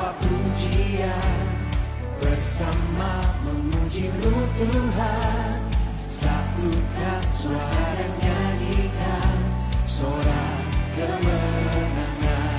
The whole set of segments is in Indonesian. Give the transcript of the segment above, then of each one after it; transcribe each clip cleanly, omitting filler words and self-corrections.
bawa pujian, bersama memuji-Mu Tuhan. Satukan suara nyanyikan sorak kemenangan.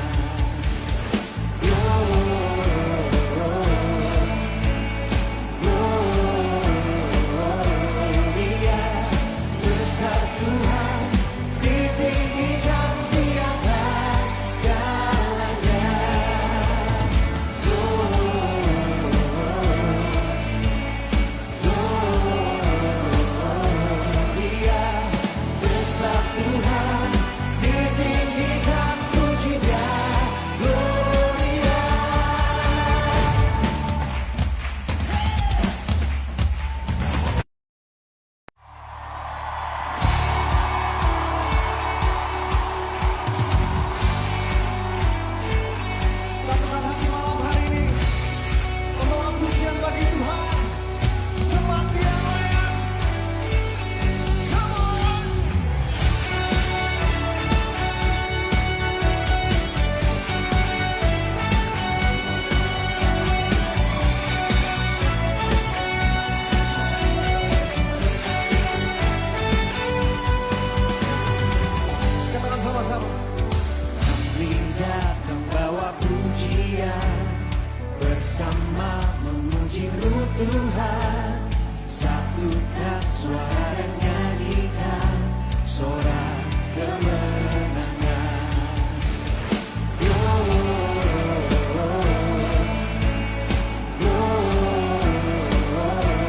Bersama memuji-Mu Tuhan, satukan suara dan nyanyikan sorak kemenangan.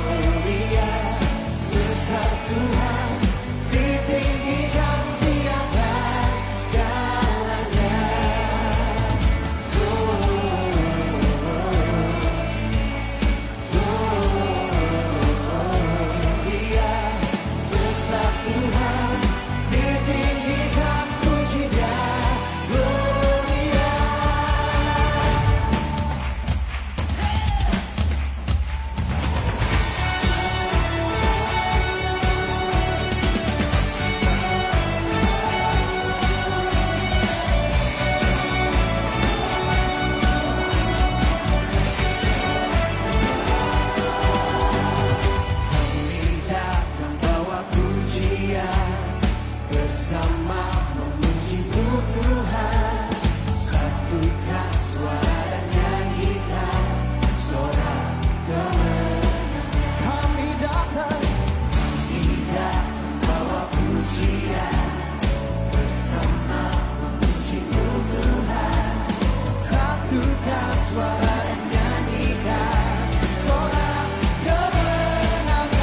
Gloria, besar Tuhan, ditinggikan di atas segalanya. Bersama memuji-Mu Tuhan, satukan suara dan nyanyikan sorak kemenangan. Kami datang bawa pujian, bersama memuji-Mu Tuhan, satukan suara dan nyanyikan sorak kemenangan.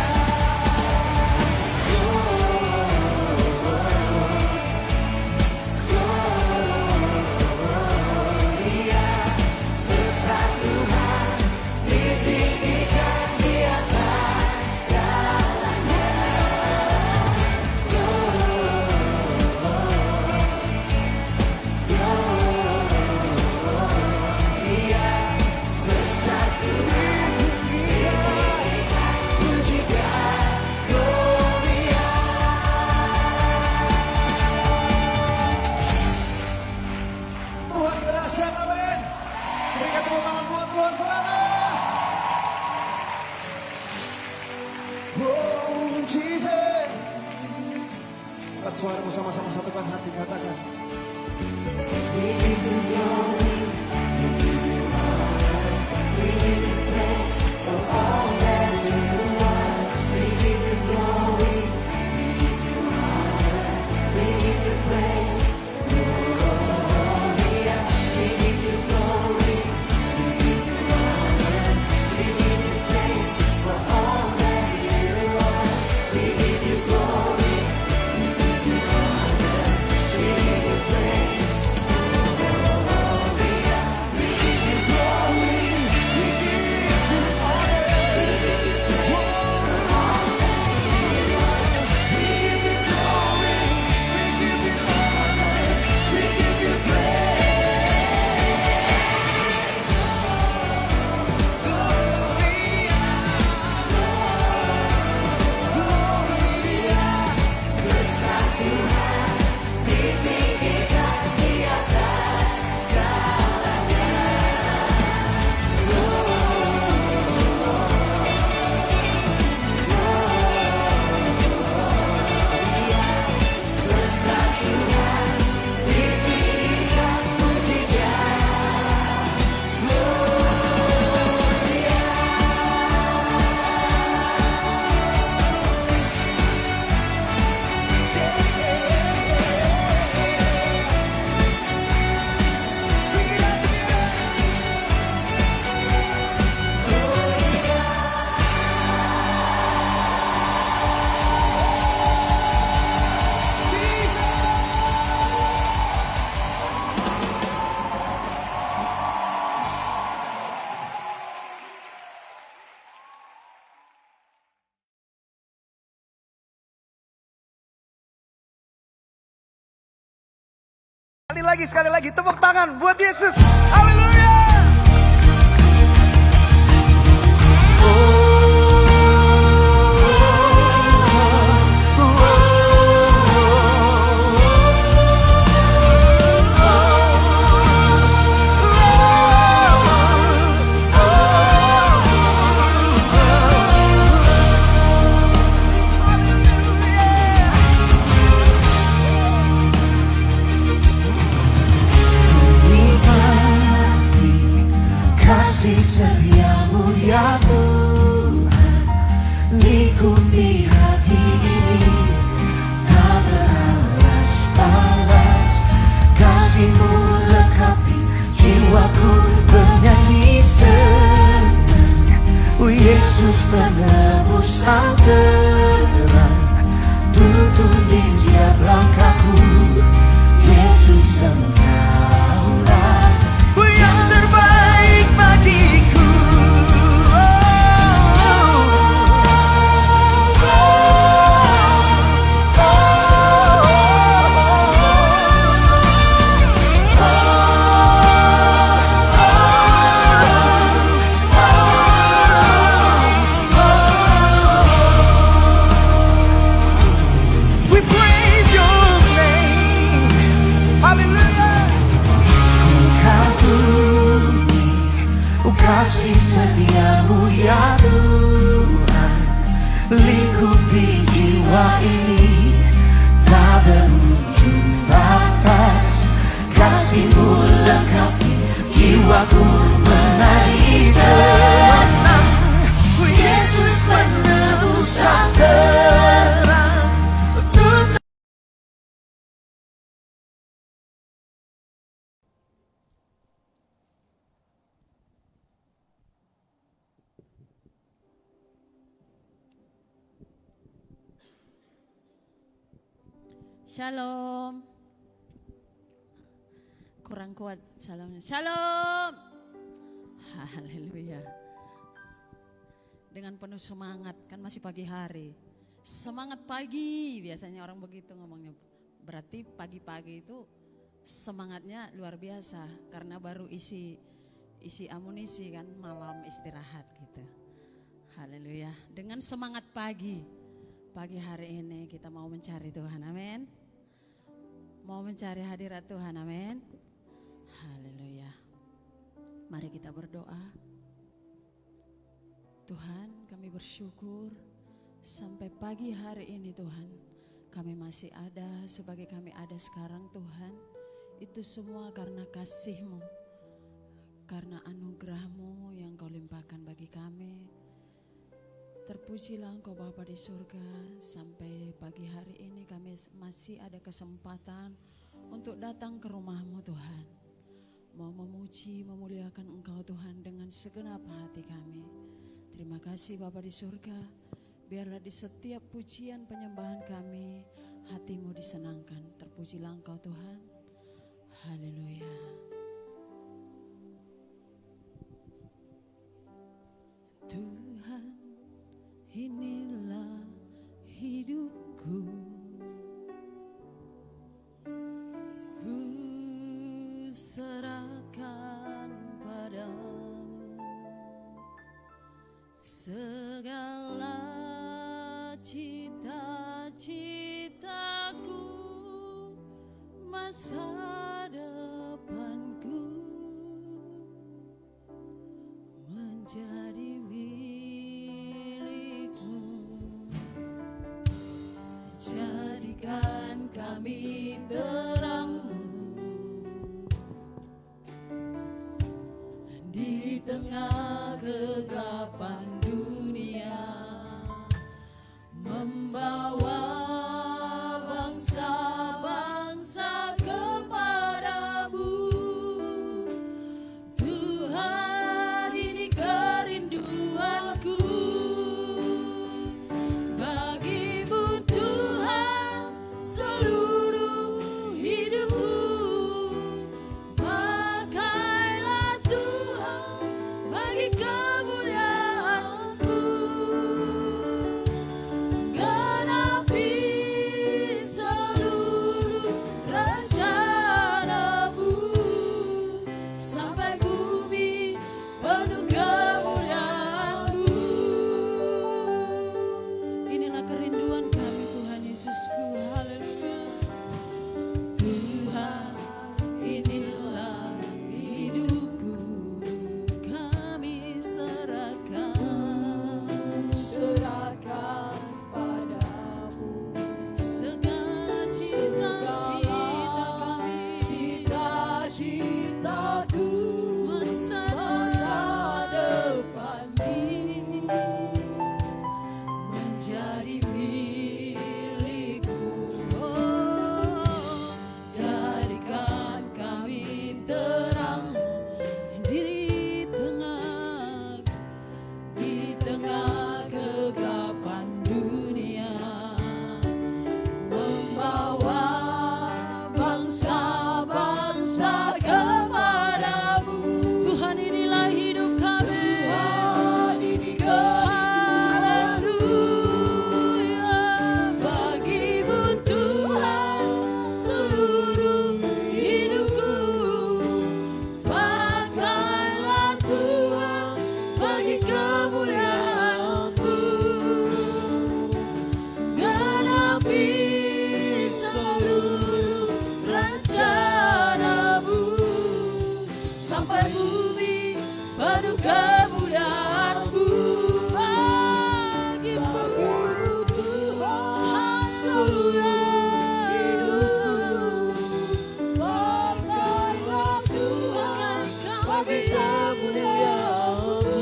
Suaramu sama-sama satukan hati, katakan. Sekali lagi tepuk tangan buat Yesus. Haleluya. Kasih setiamu ya Tuhan, lingkupi hati ini, tak beralas-alas. Kasih-Mu lengkapi jiwaku bernyanyi senang. Yesus penebus yang terang, tuntun di setiap langkahku. Yesus engkaulah yang terbaik bagiku. We praise your name. Hallelujah. Kasih setiamu ya Tuhan, lingkupi jiwa ini, tak berujung batas. Kasih-Mu lengkapi jiwaku menari tenang. Yesus penebus yang terang. Shalom. Kurang kuat shalomnya. Shalom. Haleluya. Dengan penuh semangat, kan masih pagi hari. Semangat pagi, biasanya orang begitu ngomongnya. Berarti pagi-pagi itu semangatnya luar biasa. Karena baru isi amunisi kan, malam istirahat gitu. Haleluya. Dengan semangat pagi hari ini kita mau mencari Tuhan, amin. Mau mencari hadirat Tuhan, amin. Haleluya. Mari kita berdoa. Tuhan, kami bersyukur sampai pagi hari ini Tuhan, kami masih ada sebagai kami ada sekarang Tuhan. Itu semua karena kasih-Mu, karena anugerah-Mu yang Kau limpahkan bagi kami. Terpujilah Engkau Bapa di surga, sampai pagi hari ini kami masih ada kesempatan untuk datang ke rumah-Mu Tuhan. Mau memuji, memuliakan Engkau Tuhan dengan segenap hati kami. Terima kasih Bapa di surga, biarlah di setiap pujian penyembahan kami, hati-Mu disenangkan. Terpujilah Engkau Tuhan. Haleluya. Tuhan, inilah hidupku, ku serahkan padamu segala cita-citaku, masa depanku menjadi jadikan kami terang-Mu di tengah kegelapan dunia, membawa bangsa-bangsa kepadamu. Tuhan, ini kerinduanku. Kemuliaan penuh kemuliaan-Mu. Bagimu Tuhan seluruh hidupku, pakailah Tuhan bagi kemuliaan-Mu.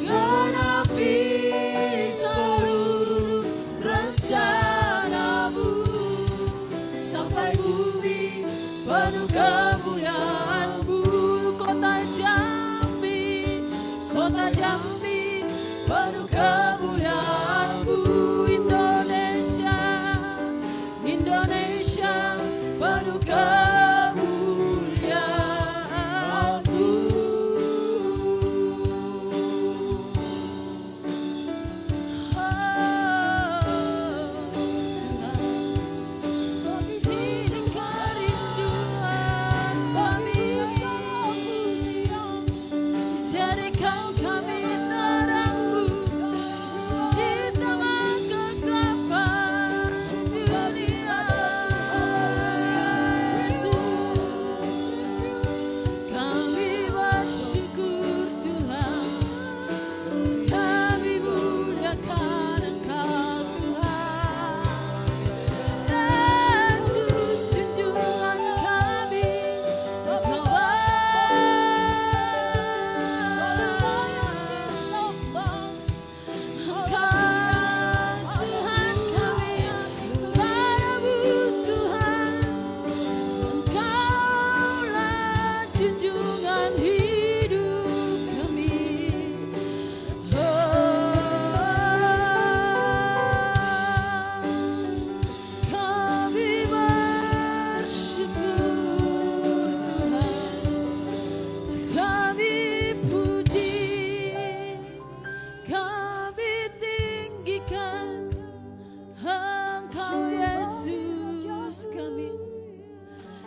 Genapi seluruh rencana-Mu, sampai bumi penuh kemuliaan-Mu. Kota Jambi penuh kemuliaan-Mu. Indonesia, Indonesia penuh kemuliaan-Mu.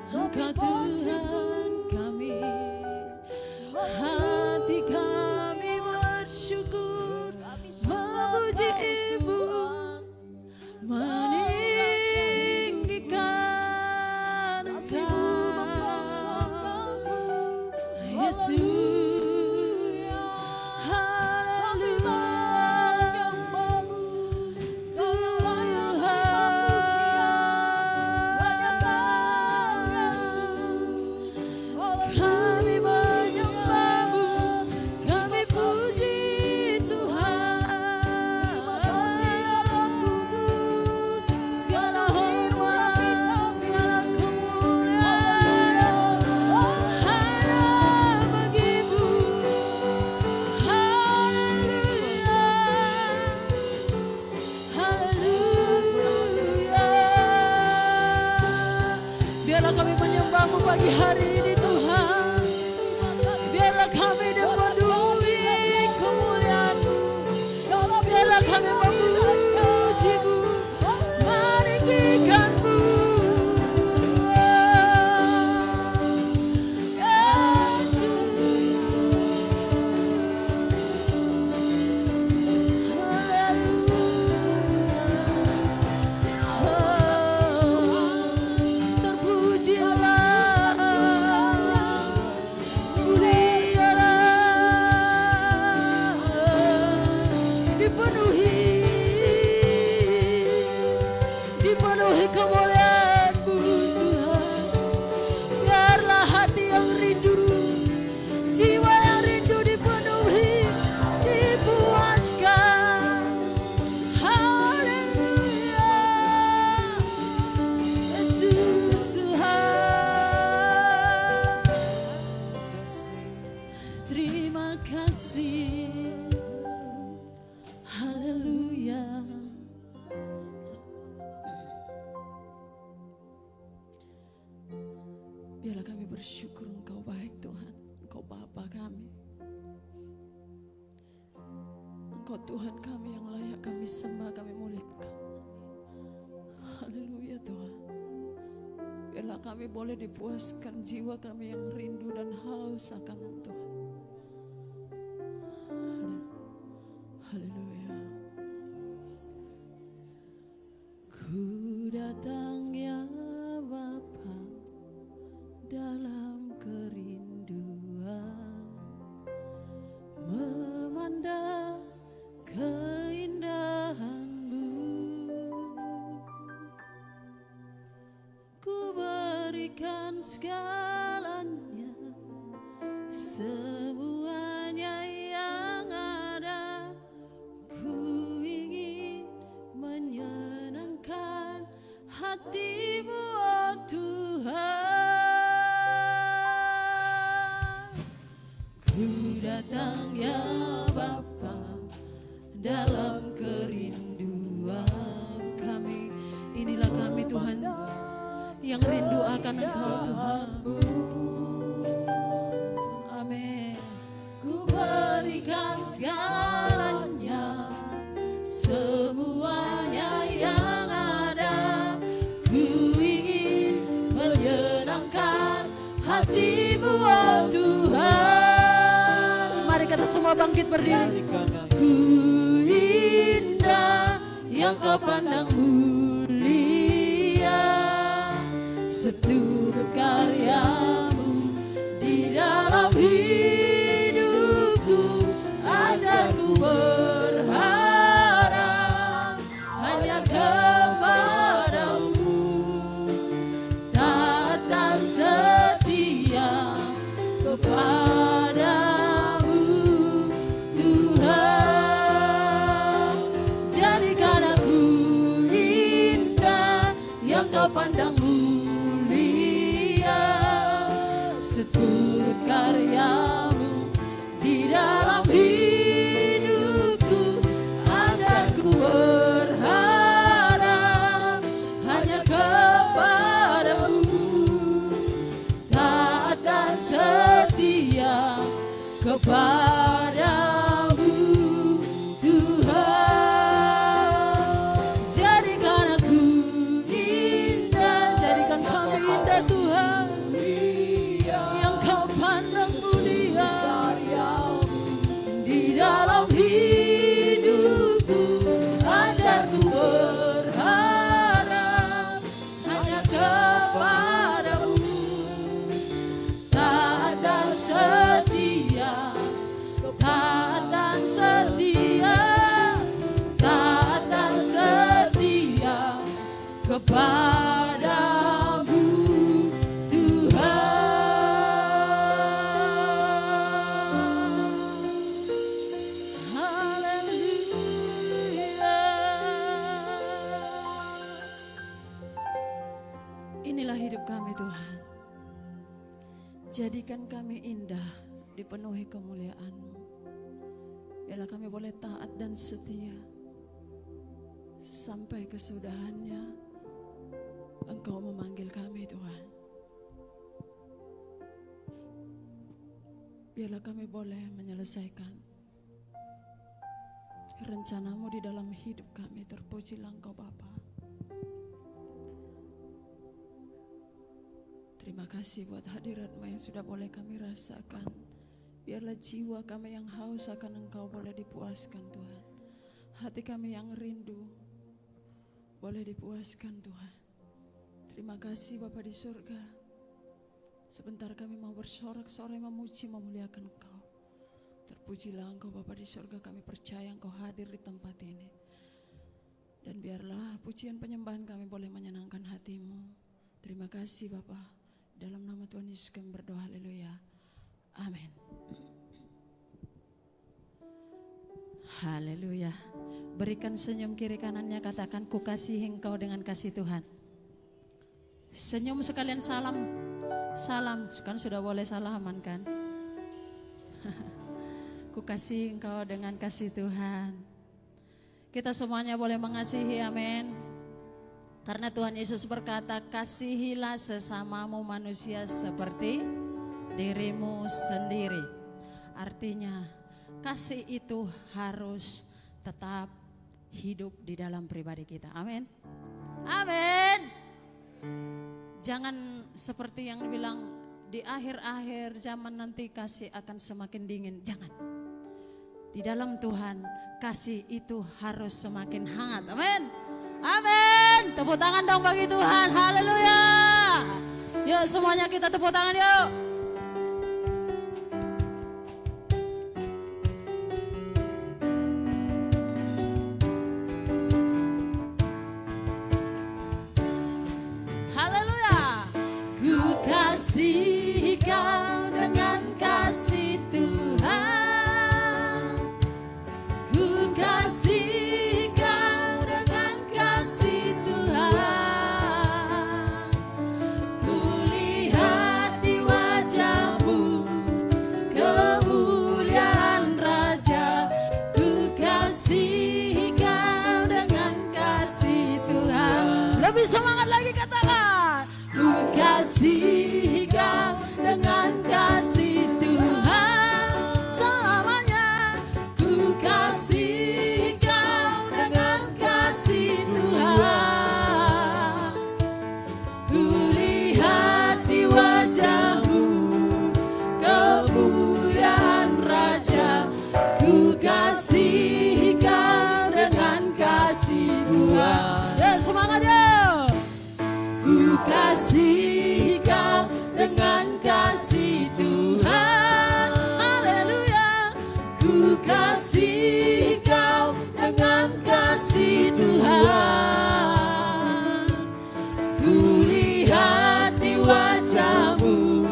Engkau Tuhan kami, hati kami bersyukur, memuji-Mu, meninggikan Engkau, Yesus. Biarlah kami menyembah-Mu pagi hari ini Tuhan. Biarlah kami dipenuhi kemuliaan-Mu. Biarlah kami memuji-Mu, meninggikan-Mu. Dipenuhi kemuliaan-Mu Tuhan. Biarlah hati yang rindu, jiwa yang rindu dipenuhi, dipuaskan. Haleluya, Yesus Tuhan. Terima kasih. Haleluya. Biarlah kami bersyukur Engkau baik Tuhan. Engkau Bapa kami. Engkau Tuhan kami yang layak kami sembah, kami muliakan. Haleluya Tuhan. Biarlah kami boleh dipuaskan jiwa kami yang rindu dan haus akan Tuhan. Haleluya. Ku datang ya Bapa dalam kerinduan, segalanya, semuanya yang ada. Ku ingin menyenangkan hatimu, oh Tuhan. Ku datang ya Bapa dalam kerinduan kami. Inilah kami Tuhan yang rindu akan Engkau Tuhan. Amin. Ku berikan segalanya, semuanya yang ada. Ku ingin menyenangkan hatimu, oh Tuhan. Mari kita semua bangkit berdiri. Ku indah yang Kau pandang mulia, seturut karyamu di dalam hidupku. Ajarku berharap hanya kepadamu, taat dan setia kepadamu Tuhan. Jadikan aku indah yang Kau pandang mulia, seturut karyamu di dalam hidupku. Ajarku berharap hanya kepadamu, taat dan setia kepadamu Tuhan. Jadikan aku indah, jadikan kami indah Tuhan, yang Kau pandang mulia di dalam hidupku. Ajarku berharap hanya kepadamu, taat dan setia, taat dan setia, taat dan setia kepadamu Tuhan. Haleluya. Inilah hidup kami Tuhan. Jadikan kami indah, dipenuhi kemuliaan-Mu. Biarlah kami boleh taat dan setia sampai kesudahannya Engkau memanggil kami Tuhan. Biarlah kami boleh menyelesaikan rencana-Mu di dalam hidup kami. Terpujilah Engkau Bapa. Terima kasih buat hadirat-Mu yang sudah boleh kami rasakan. Biarlah jiwa kami yang haus akan Engkau boleh dipuaskan Tuhan. Hati kami yang rindu boleh dipuaskan Tuhan. Terima kasih Bapa di surga. Sebentar kami mau bersorak-sorai memuji memuliakan Engkau. Terpujilah Engkau Bapa di surga. Kami percaya Engkau hadir di tempat ini. Dan biarlah pujian penyembahan kami boleh menyenangkan hati-Mu. Terima kasih Bapa. Dalam nama Tuhan Yesus kami berdoa, haleluya. Amin. Haleluya. Berikan senyum kiri kanannya, katakan ku kasihi engkau dengan kasih Tuhan. Senyum sekalian, salam. Salam, kan sudah boleh salaman kan? Ku kasihi engkau dengan kasih Tuhan. Kita semuanya boleh mengasihi, amin. Karena Tuhan Yesus berkata, kasihilah sesamamu manusia seperti dirimu sendiri. Artinya kasih itu harus tetap hidup di dalam pribadi kita. Amin. Amin. Jangan seperti yang bilang di akhir-akhir zaman nanti kasih akan semakin dingin. Jangan. Di dalam Tuhan kasih itu harus semakin hangat. Amin. Amin. Tepuk tangan dong bagi Tuhan. Haleluya. Yuk semuanya kita tepuk tangan yuk. Haleluya. Ku kasih semangat lagi katakan. Ku kasih kau dengan kasih Tuhan selamanya. Ku kasih kau dengan kasih Tuhan. Ku lihat di wajahmu kemuliaan Raja. Ku kasih kau dengan kasih Tuhan. Ya semangat ya. Ku kasih kau dengan kasih Tuhan. Haleluya. Ku kasih kau dengan kasih Tuhan. Ku lihat di wajahmu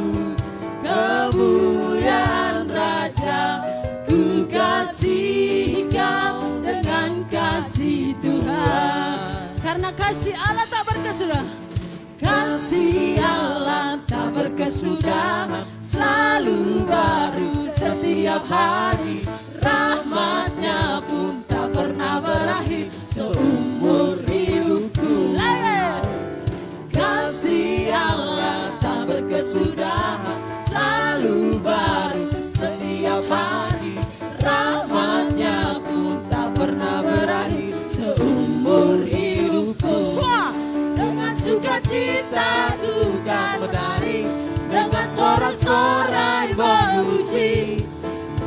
kemuliaan Raja. Ku kasih kau dengan kasih Tuhan. Karena kasih Allah tak berkesudahan. Kasih Allah tak berkesudahan, selalu baru setiap hari. Rahmatnya pun tak pernah berakhir seumur hidupku. Kasih Allah tak berkesudahan, selalu baru setiap hari. Rahmatnya pun tak pernah berakhir seumur hidupku. Dengan sukacita ku kan menari, dengan sorak-sorai memuji.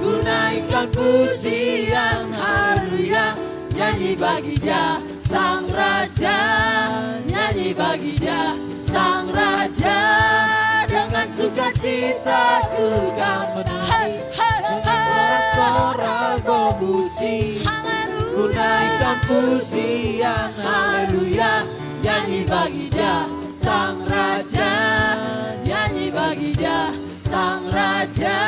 Ku naikkan pujian haleluya, nyanyi bagi Dia Sang Raja, nyanyi bagi Dia Sang Raja. Dengan sukacita ku kan menari, dengan sorak-sorai memuji. Ku naikkan pujian haleluya, nyanyi bagi Dia Sang Raja, nyanyi bagi Dia Sang Raja.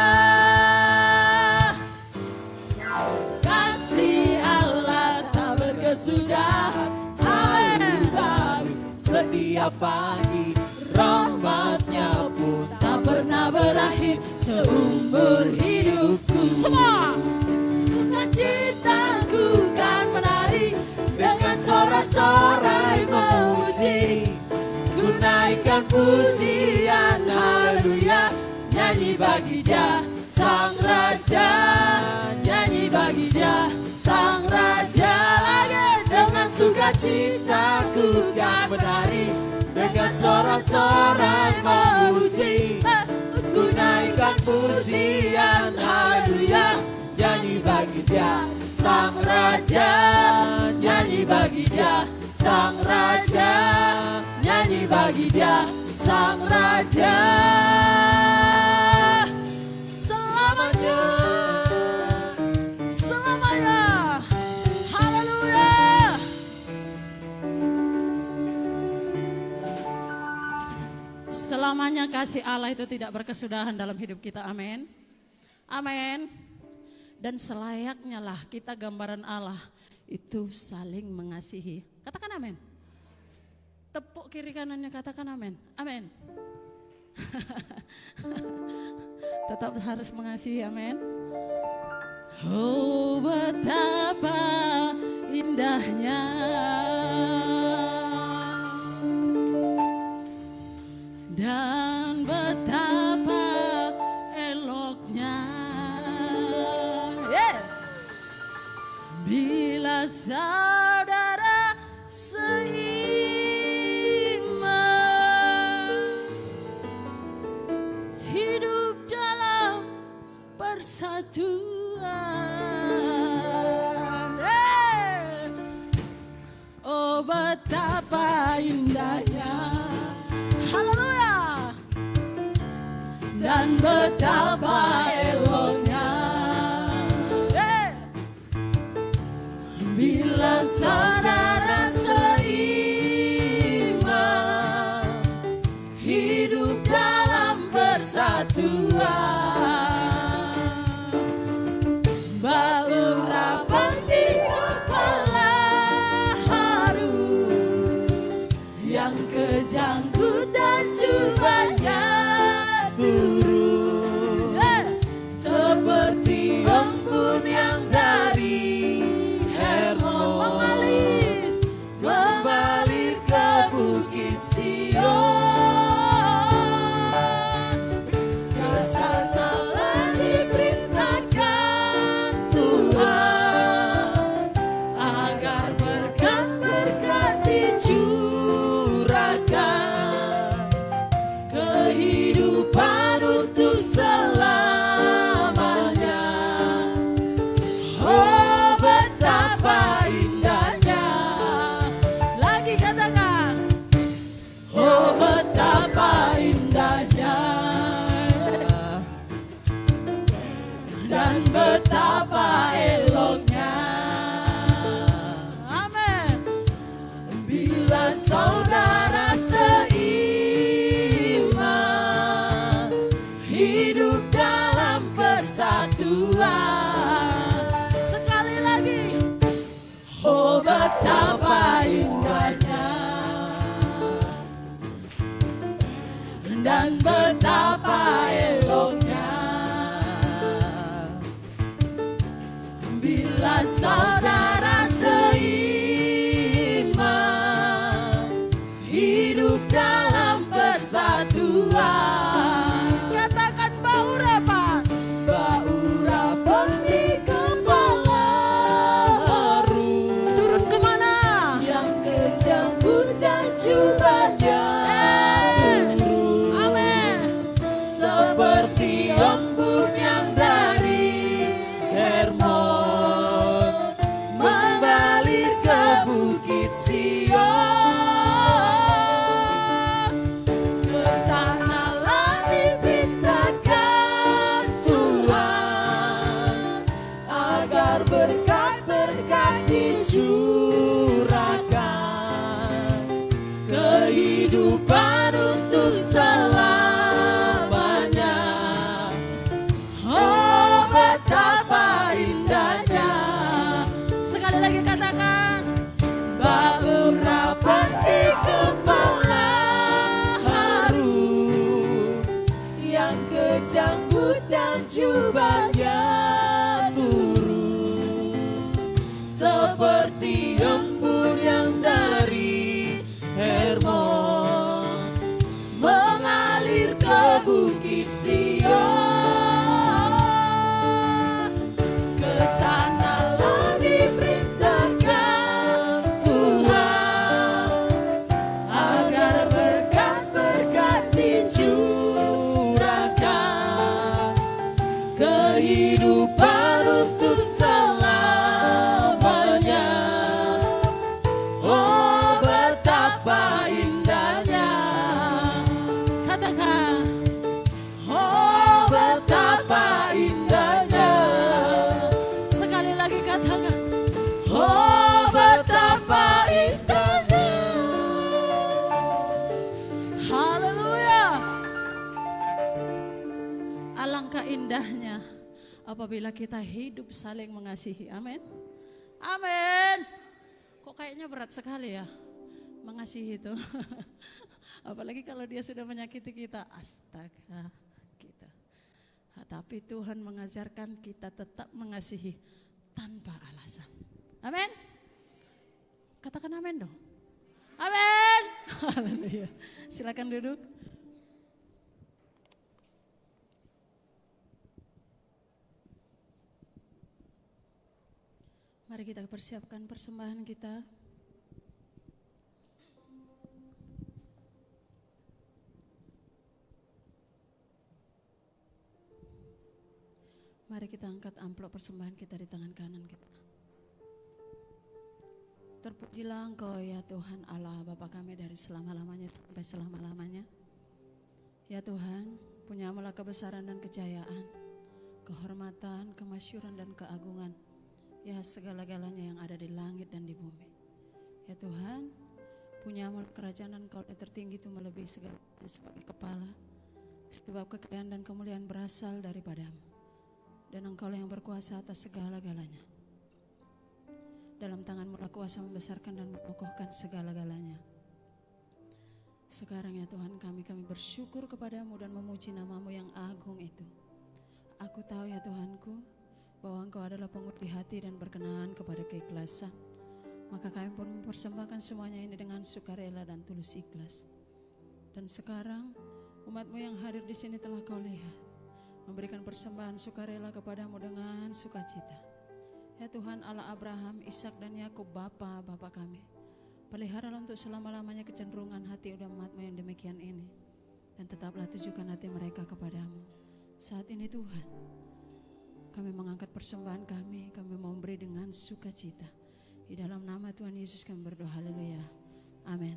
Kasih Allah tak berkesudahan, selalu baru setiap pagi. Rahmatnya pun tak pernah berakhir seumur hidupku. Semua cita-citaku kan menari, dengan sorak-sorai memuji. Ku naikkan pujian haleluya, nyanyi bagi Dia Sang Raja, nyanyi bagi Dia Sang Raja. Lagi dengan sukacita ku kan menari, dengan sorak-sorai memuji. Ku naikkan pujian haleluya, nyanyi bagi Dia Sang Raja, nyanyi bagi Dia Sang Raja, nyanyi bagi Dia Sang Raja. Selamanya, selamanya, haleluya. Selamanya kasih Allah itu tidak berkesudahan dalam hidup kita, amin. Amin. Dan selayaknya lah kita gambaran Allah itu saling mengasihi. Katakan amin. Tepuk kiri kanannya, katakan amin. Amin. Tetap harus mengasihi, amin. Oh betapa indahnya dan betapa eloknya bila saudara seiman hidup dalam persatuan. Oh betapa indahnya, haleluya, dan betapa eloknya bila saudara seiman hidup dalam persatuan. Urapan di kepala haru yang kejanggut dan jubahnya turun. dan betapa eloknya. Amin. Bila saudara seiman hidup dalam kesatuan. Sekali lagi. Oh betapa indahnya dan betapa eloknya bila saudara seiman hidup dalam kesatuan. Katakan baurapan, baurapan di kepala harum. Turun kemana? Yang kejam pun dan jubahnya turun. Amin. Seperti embun yang dari Hermon mengalir ke bukit Sion. Kesanalah diberitakan Tuhan agar berkat-berkat dicurahkan, kehidupan untuk selamanya. Oh betapa indahnya. Sekali lagi katakan, baurapan di kepala harum, yang kejanggut dan jubahnya turun. Seperti embun yang dari Hermon mengalir ke bukit Sion. Kesanalah diperintahkan Tuhan agar berkat-berkat dicurahkan, kehidupan untuk selamanya. Oh betapa indahnya. Katakan, oh betapa indahnya. Sekali lagi katakan, oh betapa indahnya. Haleluya. Alangkah indahnya apabila kita hidup saling mengasihi. Amin. Amin. Kok kayaknya berat sekali ya mengasihi itu. Apalagi kalau dia sudah menyakiti kita. Astaga gitu. Tapi Tuhan mengajarkan kita tetap mengasihi tanpa alasan. Amin. Katakan amin dong. Amin. Haleluya. Silakan duduk. Mari kita persiapkan persembahan kita. Mari kita angkat amplop persembahan kita di tangan kanan kita. Terpujilah Engkau ya Tuhan Allah Bapa kami dari selama-lamanya sampai selama-lamanya. Ya Tuhan, punya-Mulah kebesaran dan kejayaan, kehormatan, kemasyuran dan keagungan. Ya segala-galanya yang ada di langit dan di bumi. Ya Tuhan, punya-Mulah kerajaan dan Engkau yang tertinggi itu melebihi segalanya sebagai kepala. Sebab kekayaan dan kemuliaan berasal daripadamu. Dan Engkau yang berkuasa atas segala-galanya. Dalam tangan-Mu lah kuasa membesarkan dan mengokohkan segala-galanya. Sekarang ya Tuhan kami bersyukur kepadamu dan memuji nama-Mu yang agung itu. Aku tahu ya Tuhanku bahwa Engkau adalah pengerti hati dan berkenan kepada keikhlasan. Maka kami pun mempersembahkan semuanya ini dengan sukarela dan tulus ikhlas. Dan sekarang umat-Mu yang hadir di sini telah Kau lihat, memberikan persembahan sukarela kepadamu dengan sukacita. Ya Tuhan Allah Abraham, Ishak dan Yakub, Bapa kami, peliharalah untuk selama-lamanya kecenderungan hati umat-Mu yang demikian ini. Dan tetaplah tujukan hati mereka kepadamu. Saat ini Tuhan, kami mengangkat persembahan kami memberi dengan sukacita. Di dalam nama Tuhan Yesus kami berdoa, haleluya, amin.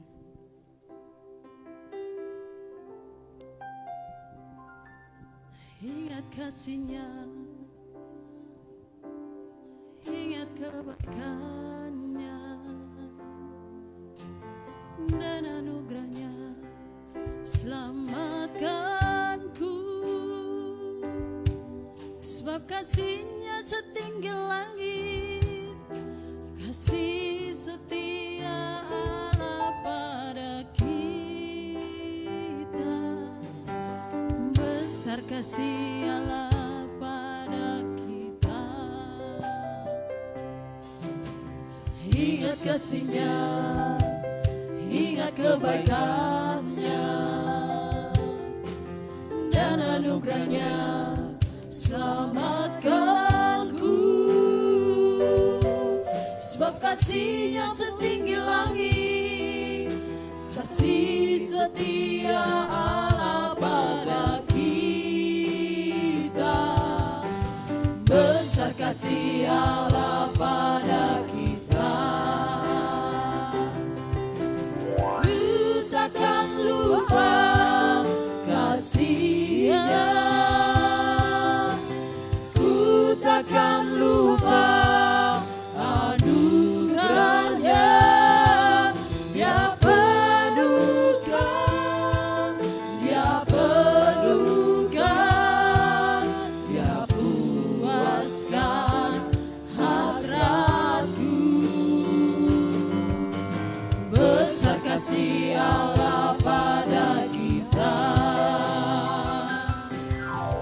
Ingat kasih-Nya kebaikannya dan anugerahnya selamatkanku, sebab kasihnya setinggi langit, kasih setia Allah pada kita, besar kasih Allah pada kita. Ingat kasihnya, ingat kebaikannya dan anugerahnya selamatkanku, sebab kasihnya setinggi langit, kasih setia Allah pada kita, besar kasih Allah pada kita. Ku takkan lupa kasihnya, ku takkan lupa anugerahnya. Dia penuhkan, dia penuhkan, dia puaskan hasratku, besar kasih Allah pada kita.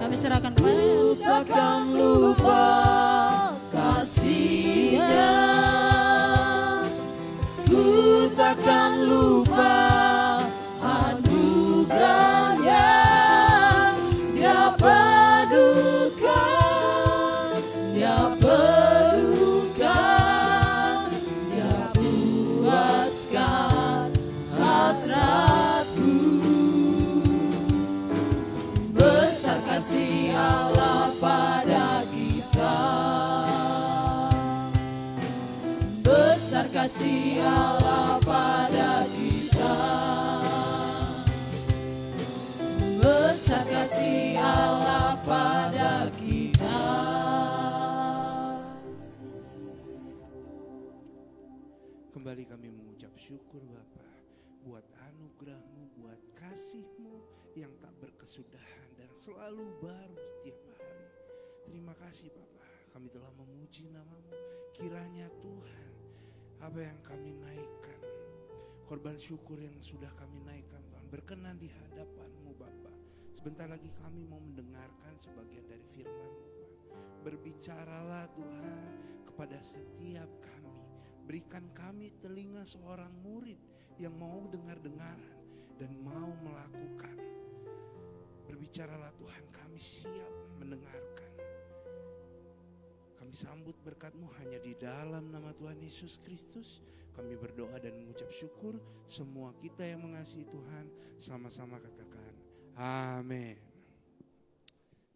Kami serahkan pada Ku takkan lupa kasihnya, ku takkan lupa anugerahnya. Dia penuhkan, dia penuhkan, dia puaskan hasratku, besar kasih Allah pada kita, besar kasih Allah pada kita, besar kasih Allah pada kita. Kembali kami mengucap syukur Bapa buat anugerah-Mu, buat kasih-Mu yang tak berkesudahan dan selalu baru setiap hari. Terima kasih Bapa, kami telah memuji nama-Mu. Kiranya Tuhan, apa yang kami naikkan, korban syukur yang sudah kami naikkan Tuhan, berkenan di hadapan-Mu Bapa. Sebentar lagi kami mau mendengarkan sebagian dari firman-Mu Tuhan. Berbicaralah Tuhan kepada setiap kami. Berikan kami telinga seorang murid yang mau dengar-dengaran dan mau melakukan. Berbicaralah Tuhan, kami siap mendengarkan. Kami sambut berkat-Mu hanya di dalam nama Tuhan Yesus Kristus. Kami berdoa dan mengucap syukur. Semua kita yang mengasihi Tuhan sama-sama katakan amin.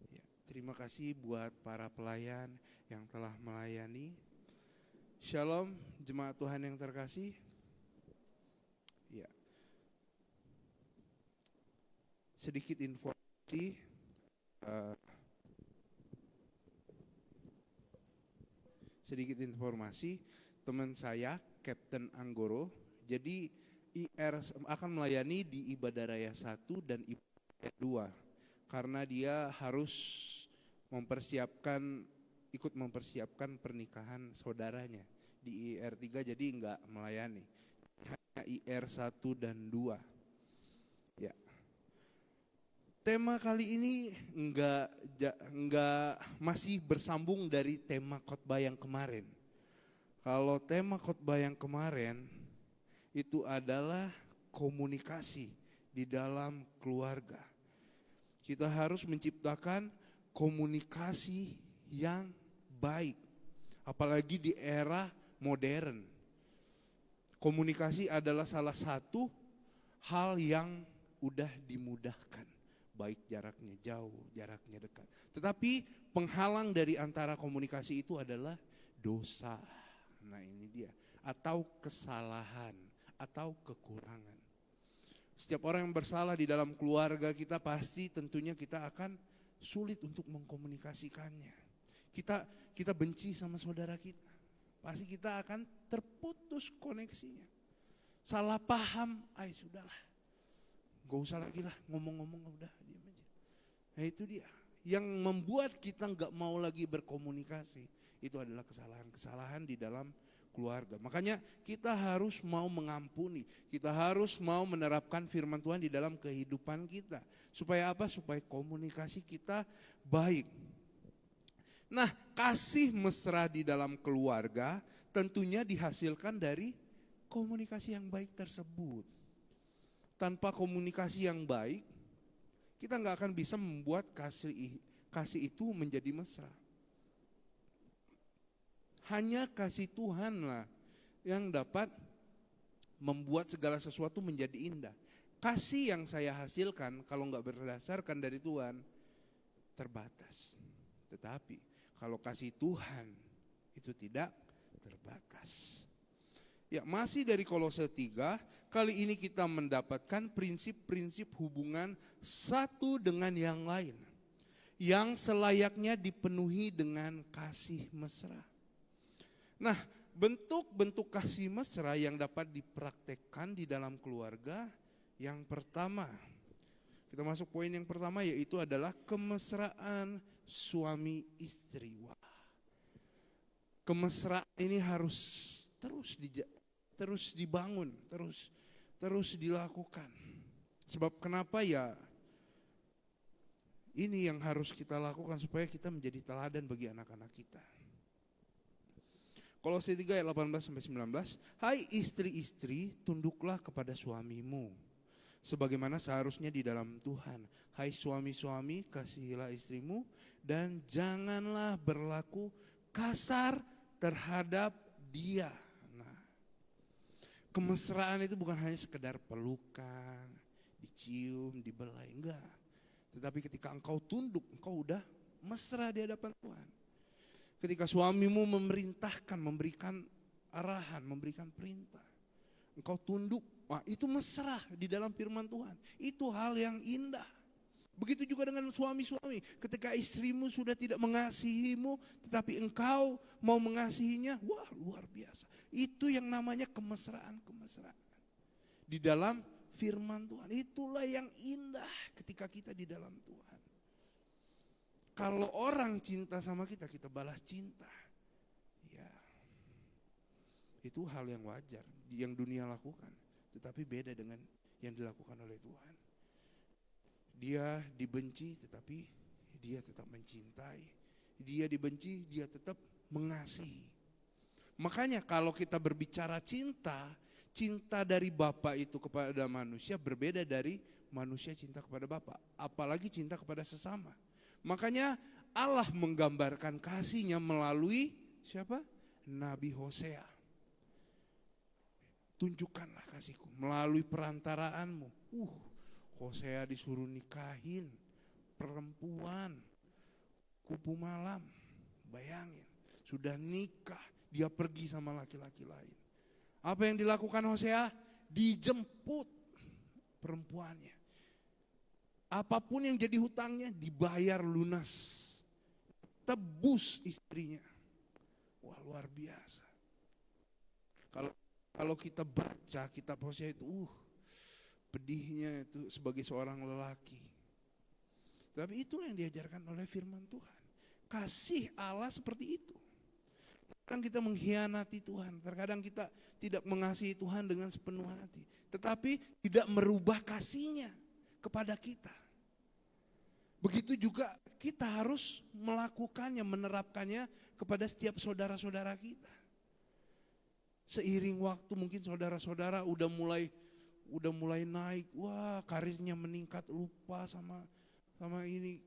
Ya, terima kasih buat para pelayan yang telah melayani. Shalom jemaat Tuhan yang terkasih. Ya. Sedikit informasi. Teman saya Kapten Anggoro. Jadi IR akan melayani di Ibadah Raya 1 dan Ibadah Raya 2. Karena dia harus ikut mempersiapkan pernikahan saudaranya di IR 3, jadi enggak melayani. Hanya IR 1 dan 2. Ya. Tema kali ini enggak masih bersambung dari tema khotbah yang kemarin. Kalau tema khotbah yang kemarin itu adalah komunikasi di dalam keluarga. Kita harus menciptakan komunikasi yang baik, apalagi di era modern. Komunikasi adalah salah satu hal yang udah dimudahkan, baik jaraknya jauh, jaraknya dekat. Tetapi penghalang dari antara komunikasi itu adalah dosa. Nah ini dia, atau kesalahan, atau kekurangan. Setiap orang yang bersalah di dalam keluarga kita pasti tentunya kita akan sulit untuk mengkomunikasikannya. Kita benci sama saudara kita. pasti kita akan terputus koneksinya. Salah paham, sudahlah. Gak usah lagi lah ngomong-ngomong, udah diam aja. Nah itu dia, yang membuat kita gak mau lagi berkomunikasi, itu adalah kesalahan-kesalahan di dalam keluarga. Makanya kita harus mau mengampuni, kita harus mau menerapkan firman Tuhan di dalam kehidupan kita. Supaya apa? Supaya komunikasi kita baik. Nah, kasih mesra di dalam keluarga tentunya dihasilkan dari komunikasi yang baik tersebut. Tanpa komunikasi yang baik, kita gak akan bisa membuat kasih itu menjadi mesra. Hanya kasih Tuhanlah yang dapat membuat segala sesuatu menjadi indah. Kasih yang saya hasilkan kalau gak berdasarkan dari Tuhan terbatas. Tetapi kalau kasih Tuhan itu tidak terbatas. Ya, masih dari Kolose 3, kali ini kita mendapatkan prinsip-prinsip hubungan satu dengan yang lain yang selayaknya dipenuhi dengan kasih mesra. Nah, bentuk-bentuk kasih mesra yang dapat dipraktekkan di dalam keluarga, yang pertama, kita masuk poin yang pertama, yaitu adalah kemesraan suami istri. Wah, kemesraan ini harus terus dibangun, terus dilakukan. Sebab kenapa ya? Ini yang harus kita lakukan supaya kita menjadi teladan bagi anak-anak kita. Kolose 3 ayat 18-19, hai istri-istri, tunduklah kepada suamimu sebagaimana seharusnya di dalam Tuhan. Hai suami-suami, kasihilah istrimu dan janganlah berlaku kasar terhadap dia. Nah, kemesraan itu bukan hanya sekedar pelukan, dicium, dibelai, enggak. Tetapi ketika engkau tunduk, engkau udah mesra di hadapan Tuhan. Ketika suamimu memerintahkan, memberikan arahan, memberikan perintah, engkau tunduk, wah itu mesra di dalam firman Tuhan. Itu hal yang indah. Begitu juga dengan suami-suami, ketika istrimu sudah tidak mengasihimu, tetapi engkau mau mengasihinya, wah luar biasa. Itu yang namanya kemesraan-kemesraan di dalam firman Tuhan. Itulah yang indah ketika kita di dalam Tuhan. Kalau orang cinta sama kita, kita balas cinta. Ya, itu hal yang wajar, yang dunia lakukan. Tetapi beda dengan yang dilakukan oleh Tuhan. Dia dibenci, tetapi dia tetap mencintai. Dia dibenci, dia tetap mengasihi. Makanya kalau kita berbicara cinta, cinta dari Bapa itu kepada manusia berbeda dari manusia cinta kepada Bapa. Apalagi cinta kepada sesama. Makanya Allah menggambarkan kasihnya melalui siapa? Nabi Hosea. Tunjukkanlah kasihku melalui perantaraanmu. Hosea disuruh nikahin perempuan kupu malam. Bayangin, sudah nikah, dia pergi sama laki-laki lain. Apa yang dilakukan Hosea? Dijemput perempuannya. Apapun yang jadi hutangnya dibayar lunas. Tebus istrinya. Wah luar biasa. Kalau kita baca kitab Hosea itu, pedihnya itu sebagai seorang lelaki. Tapi itulah yang diajarkan oleh firman Tuhan. Kasih Allah seperti itu. Terkadang kita mengkhianati Tuhan. Terkadang kita tidak mengasihi Tuhan dengan sepenuh hati. Tetapi tidak merubah kasihnya kepada kita. Begitu juga kita harus melakukannya, menerapkannya kepada setiap saudara-saudara kita. Seiring waktu mungkin saudara-saudara udah mulai naik, wah karirnya meningkat, lupa sama ini,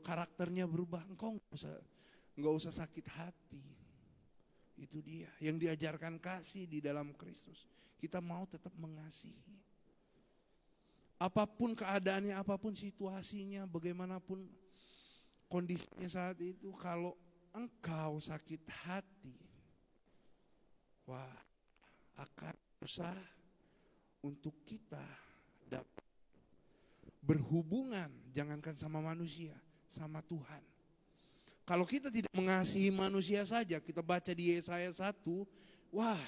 karakternya berubah. Engkau nggak usah sakit hati. Itu dia yang diajarkan kasih di dalam Kristus. Kita mau tetap mengasihi. Apapun keadaannya, apapun situasinya, bagaimanapun kondisinya saat itu, kalau engkau sakit hati, wah akan susah untuk kita dapat berhubungan, jangankan sama manusia, sama Tuhan. Kalau kita tidak mengasihi manusia saja, kita baca di Yesaya 1, wah,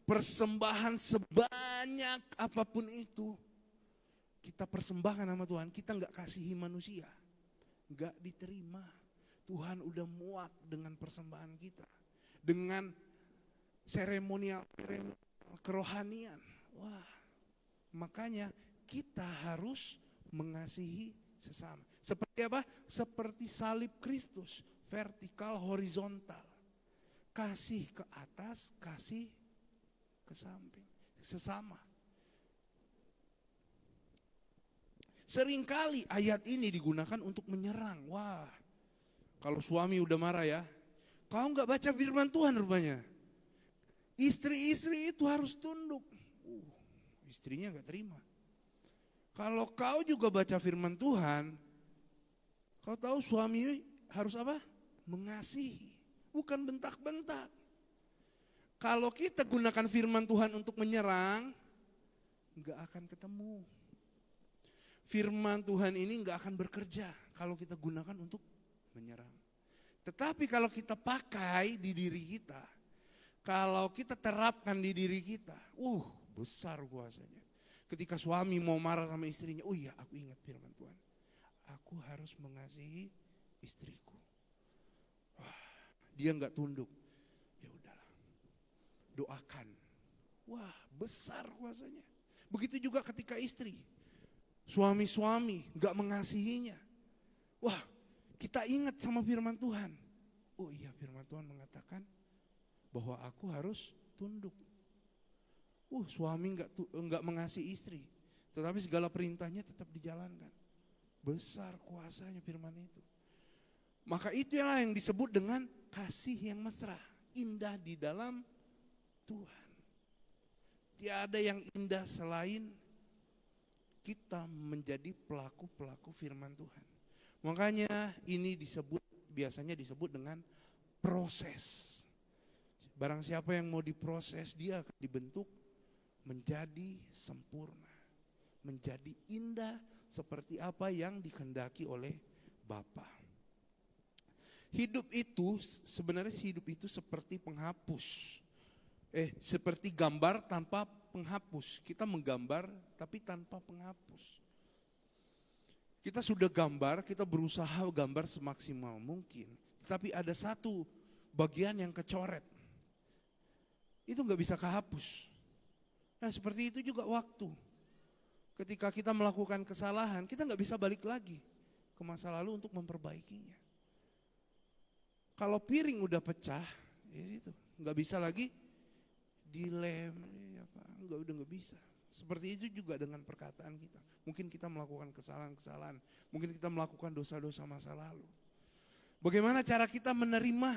persembahan sebanyak apapun itu kita persembahkan sama Tuhan, kita nggak kasihi manusia, nggak diterima. Tuhan udah muak dengan persembahan kita, dengan seremonial kerohanian. Wah, makanya kita harus mengasihi sesama. Seperti apa? Seperti salib Kristus, vertikal, horizontal. Kasih ke atas, kasih ke samping, sesama. Seringkali ayat ini digunakan untuk menyerang. Wah, kalau suami udah marah ya, kau nggak baca firman Tuhan rupanya. Istri-istri itu harus tunduk. Istrinya nggak terima. Kalau kau juga baca firman Tuhan, kau tahu suami harus apa? Mengasihi, bukan bentak-bentak. Kalau kita gunakan firman Tuhan untuk menyerang, nggak akan ketemu. Firman Tuhan ini nggak akan bekerja kalau kita gunakan untuk menyerang. Tetapi kalau kita pakai di diri kita, kalau kita terapkan di diri kita, besar kuasanya. Ketika suami mau marah sama istrinya, oh iya aku ingat firman Tuhan. Aku harus mengasihi istriku. Wah, dia nggak tunduk. Ya udahlah, doakan. Wah, besar kuasanya. Begitu juga ketika istri, suami-suami nggak mengasihinya. Wah, kita ingat sama firman Tuhan. Oh iya, firman Tuhan mengatakan bahwa aku harus tunduk. Suami nggak mengasihi istri, tetapi segala perintahnya tetap dijalankan. Besar kuasanya firman itu. Maka itulah yang disebut dengan kasih yang mesra, indah di dalam Tuhan. Tiada yang indah selain kita menjadi pelaku-pelaku firman Tuhan. Makanya ini biasanya disebut dengan proses. Barang siapa yang mau diproses, dia akan dibentuk menjadi sempurna, menjadi indah seperti apa yang dikehendaki oleh Bapa. Sebenarnya hidup itu seperti penghapus. Seperti gambar tanpa penghapus. Kita menggambar tapi tanpa penghapus. Kita sudah gambar, kita berusaha gambar semaksimal mungkin. Tapi ada satu bagian yang kecoret. Itu nggak bisa kehapus. Nah seperti itu juga waktu. Ketika kita melakukan kesalahan, kita nggak bisa balik lagi ke masa lalu untuk memperbaikinya. Kalau piring udah pecah, ya itu nggak bisa lagi dilem, udah nggak bisa. Seperti itu juga dengan perkataan kita. Mungkin kita melakukan kesalahan-kesalahan, mungkin kita melakukan dosa-dosa masa lalu. Bagaimana cara kita menerima?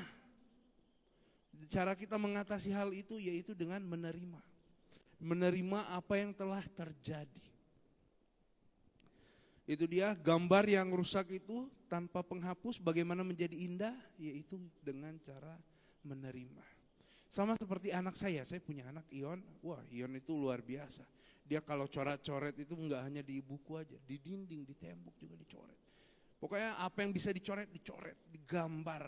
Cara kita mengatasi hal itu yaitu dengan menerima. Menerima apa yang telah terjadi. Itu dia gambar yang rusak itu tanpa penghapus bagaimana menjadi indah, yaitu dengan cara menerima. Sama seperti anak saya punya anak Ion. Wah, Ion itu luar biasa. Dia kalau coret-coret itu enggak hanya di buku aja, di dinding, di tembok juga dicoret. Pokoknya apa yang bisa dicoret, digambar.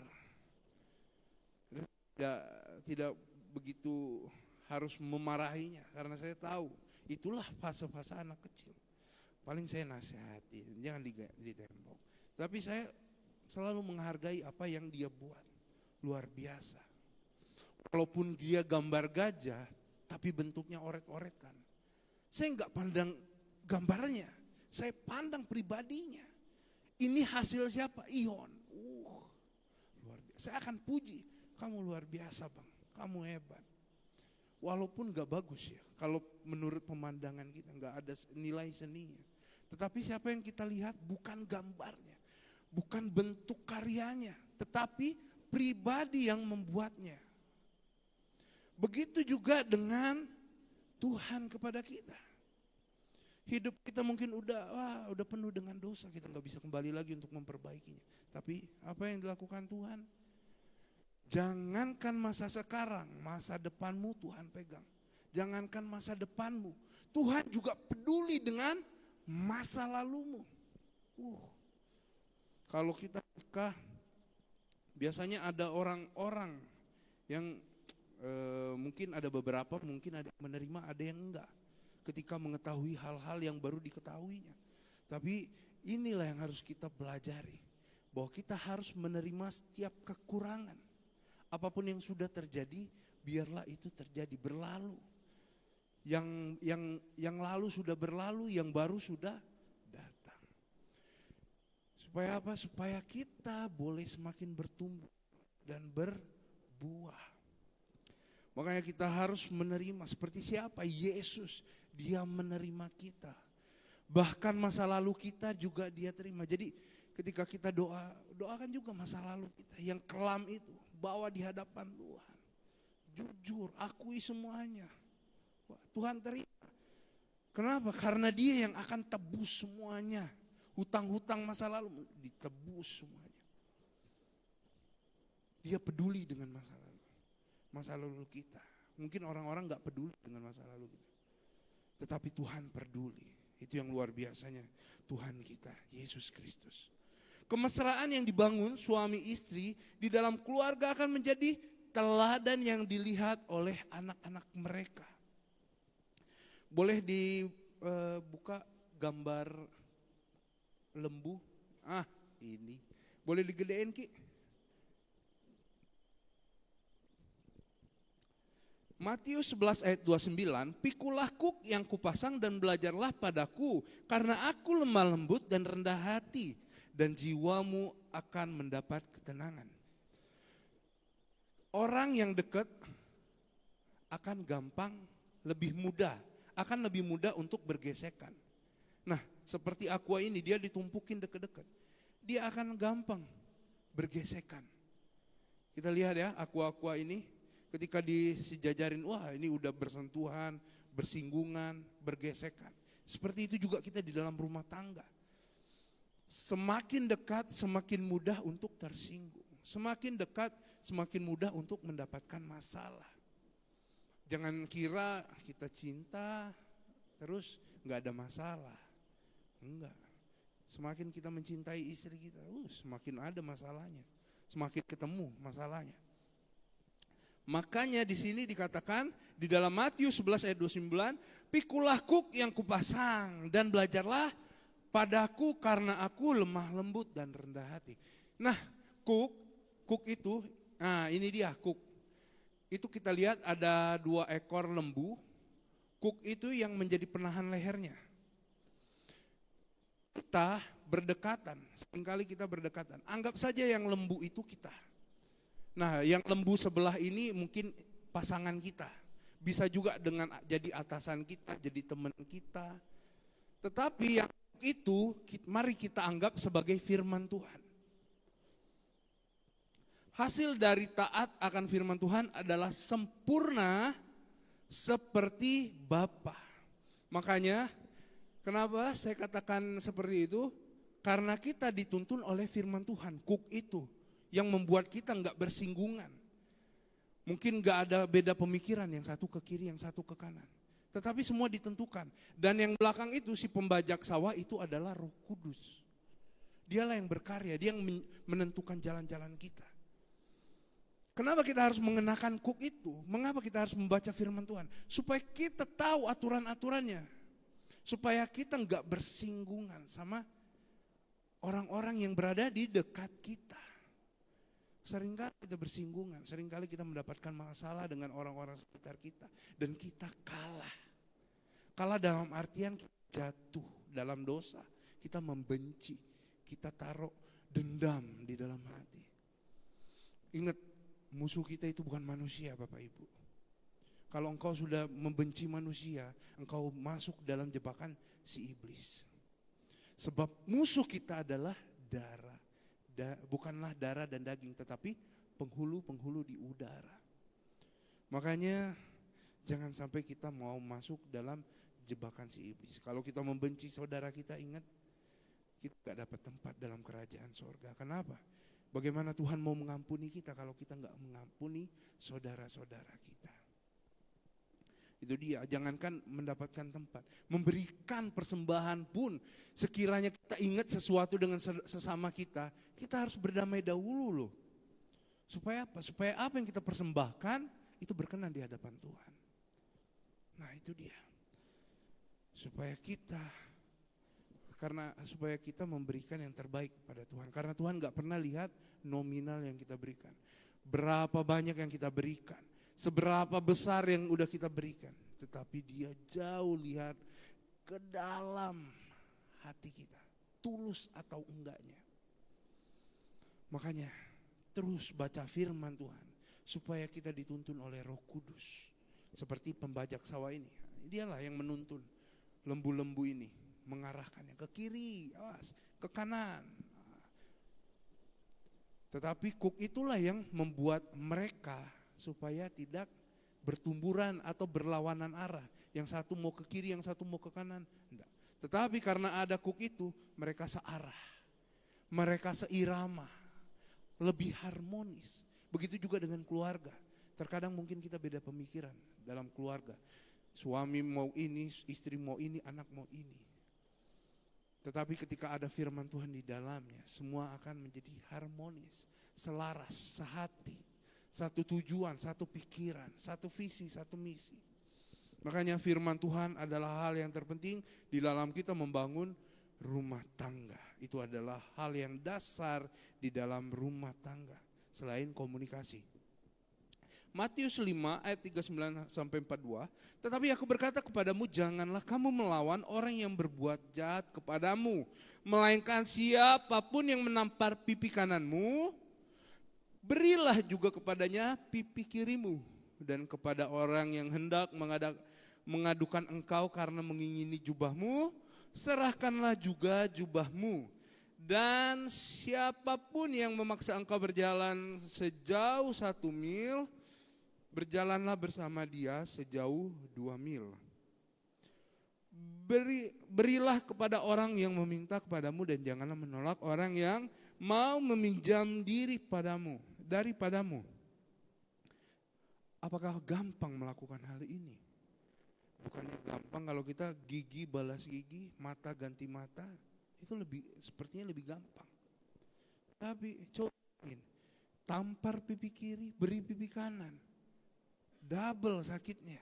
Tidak begitu harus memarahinya, karena saya tahu itulah fase-fase anak kecil. Paling saya nasihatin, jangan di tembok. Tapi saya selalu menghargai apa yang dia buat, luar biasa. Walaupun dia gambar gajah, tapi bentuknya oret-oretan. Saya enggak pandang gambarnya, saya pandang pribadinya. Ini hasil siapa? Ion. Luar biasa. Saya akan puji, kamu luar biasa bang, kamu hebat. Walaupun gak bagus ya, kalau menurut pemandangan kita gak ada nilai seninya. Tetapi siapa yang kita lihat bukan gambarnya, bukan bentuk karyanya, tetapi pribadi yang membuatnya. Begitu juga dengan Tuhan kepada kita. Hidup kita mungkin udah penuh dengan dosa, kita gak bisa kembali lagi untuk memperbaikinya. Tapi apa yang dilakukan Tuhan? Jangankan masa sekarang, masa depanmu Tuhan pegang. Jangankan masa depanmu, Tuhan juga peduli dengan masa lalumu. Kalau kita Biasanya ada orang-orang yang mungkin ada beberapa, mungkin ada yang menerima, ada yang enggak. Ketika mengetahui hal-hal yang baru diketahuinya. Tapi inilah yang harus kita pelajari. Bahwa kita harus menerima setiap kekurangan. Apapun yang sudah terjadi, biarlah itu terjadi, berlalu. Yang lalu sudah berlalu, yang baru sudah datang. Supaya apa? Supaya kita boleh semakin bertumbuh dan berbuah. Makanya kita harus menerima seperti siapa? Yesus, dia menerima kita. Bahkan masa lalu kita juga dia terima. Jadi ketika kita doakan juga masa lalu kita yang kelam itu. Bawa di hadapan Tuhan. Jujur, akui semuanya. Tuhan terima. Kenapa? Karena dia yang akan tebus semuanya. Hutang-hutang masa lalu ditebus semuanya. Dia peduli dengan masa lalu kita. Mungkin orang-orang gak peduli dengan masa lalu kita. Tetapi Tuhan peduli. Itu yang luar biasanya Tuhan kita, Yesus Kristus. Kemesraan yang dibangun suami istri di dalam keluarga akan menjadi teladan yang dilihat oleh anak-anak mereka. Boleh dibuka gambar lembu? Ini. Boleh digedein Ki? Matius 11 ayat 29, pikulah kuk yang kupasang dan belajarlah padaku, karena aku lemah lembut dan rendah hati, dan jiwamu akan mendapat ketenangan. Orang yang dekat akan gampang, lebih mudah untuk bergesekan. Nah, seperti aqua ini, dia ditumpukin dekat-dekat, dia akan gampang bergesekan. Kita lihat ya, aqua ini. Ketika disejajarin, wah ini udah bersentuhan, bersinggungan, bergesekan. Seperti itu juga kita di dalam rumah tangga. Semakin dekat, semakin mudah untuk tersinggung. Semakin dekat, semakin mudah untuk mendapatkan masalah. Jangan kira kita cinta, terus gak ada masalah. Enggak. Semakin kita mencintai istri kita, semakin ada masalahnya. Semakin ketemu masalahnya. Makanya di sini dikatakan di dalam Matius 11 ayat 29, pikulah kuk yang kupasang dan belajarlah padaku karena aku lemah lembut dan rendah hati. Nah, kuk itu, ini dia kuk. Itu kita lihat ada 2 ekor lembu. Kuk itu yang menjadi penahan lehernya. Kita berdekatan, seringkali kita berdekatan. Anggap saja yang lembu itu kita. Nah, yang lembu sebelah ini mungkin pasangan kita. Bisa juga dengan jadi atasan kita, jadi teman kita. Tetapi yang itu mari kita anggap sebagai firman Tuhan. Hasil dari taat akan firman Tuhan adalah sempurna seperti Bapa. Makanya kenapa saya katakan seperti itu? Karena kita dituntun oleh firman Tuhan, kuk itu. Yang membuat kita enggak bersinggungan. Mungkin enggak ada beda pemikiran, yang satu ke kiri, yang satu ke kanan. Tetapi semua ditentukan. Dan yang belakang itu si pembajak sawah itu adalah Roh Kudus. Dialah yang berkarya, dia yang menentukan jalan-jalan kita. Kenapa kita harus mengenakan kuk itu? Mengapa kita harus membaca firman Tuhan? Supaya kita tahu aturan-aturannya. Supaya kita enggak bersinggungan sama orang-orang yang berada di dekat kita. Seringkali kita bersinggungan, seringkali kita mendapatkan masalah dengan orang-orang sekitar kita. Dan kita kalah. Kalah dalam artian kita jatuh dalam dosa. Kita membenci, kita taruh dendam di dalam hati. Ingat, musuh kita itu bukan manusia Bapak Ibu. Kalau engkau sudah membenci manusia, engkau masuk dalam jebakan si iblis. Sebab musuh kita adalah darah. Bukanlah darah dan daging, tetapi penghulu-penghulu di udara. Makanya jangan sampai kita mau masuk dalam jebakan si iblis. Kalau kita membenci saudara kita, ingat kita gak dapat tempat dalam kerajaan sorga. Kenapa? Bagaimana Tuhan mau mengampuni kita kalau kita gak mengampuni saudara-saudara kita? Itu dia, jangankan mendapatkan tempat, memberikan persembahan pun, sekiranya kita ingat sesuatu dengan sesama kita, kita harus berdamai dahulu loh. Supaya apa? Supaya apa yang kita persembahkan itu berkenan di hadapan Tuhan. Nah itu dia. Supaya kita memberikan yang terbaik kepada Tuhan. Karena Tuhan gak pernah lihat nominal yang kita berikan. Berapa banyak yang kita berikan. Seberapa besar yang udah kita berikan. Tetapi Dia jauh lihat ke dalam hati kita. Tulus atau enggaknya. Makanya terus baca firman Tuhan. Supaya kita dituntun oleh Roh Kudus. Seperti pembajak sawah ini. Dialah yang menuntun lembu-lembu ini. Mengarahkannya ke kiri, awas, ke kanan. Tetapi kuk itulah yang membuat mereka supaya tidak bertumburan atau berlawanan arah. Yang satu mau ke kiri, yang satu mau ke kanan. Enggak. Tetapi karena ada kuk itu, mereka searah. Mereka seirama. Lebih harmonis. Begitu juga dengan keluarga. Terkadang mungkin kita beda pemikiran dalam keluarga. Suami mau ini, istri mau ini, anak mau ini. Tetapi ketika ada firman Tuhan di dalamnya, semua akan menjadi harmonis, selaras, sehati, satu tujuan, satu pikiran, satu visi, satu misi. Makanya firman Tuhan adalah hal yang terpenting di dalam kita membangun rumah tangga. Itu adalah hal yang dasar di dalam rumah tangga, selain komunikasi. Matius 5 ayat 39 sampai 42. Tetapi aku berkata kepadamu, janganlah kamu melawan orang yang berbuat jahat kepadamu. Melainkan siapapun yang menampar pipi kananmu, berilah juga kepadanya pipi kirimu. Dan kepada orang yang hendak mengadukan engkau karena mengingini jubahmu, serahkanlah juga jubahmu. Dan siapapun yang memaksa engkau berjalan sejauh 1 mil, berjalanlah bersama dia sejauh 2 mil. Berilah kepada orang yang meminta kepadamu dan janganlah menolak orang yang mau meminjam diri daripadamu. Apakah gampang melakukan hal ini? Bukannya gampang kalau kita gigi balas gigi, mata ganti mata, itu sepertinya lebih gampang. Tapi cobain, tampar pipi kiri, beri pipi kanan. Double sakitnya.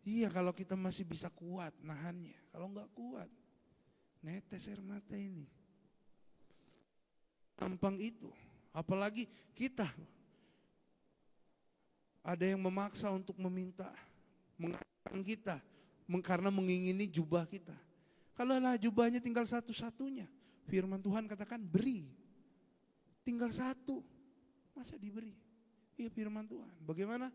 Iya kalau kita masih bisa kuat nahannya. Kalau enggak kuat, netes air mata ini. Gampang itu. Apalagi kita. Ada yang memaksa untuk meminta. Mengatakan kita. Karena mengingini jubah kita. Kalau lah jubahnya tinggal satu-satunya. Firman Tuhan katakan beri. Tinggal satu. Masa diberi? Iya firman Tuhan. Bagaimana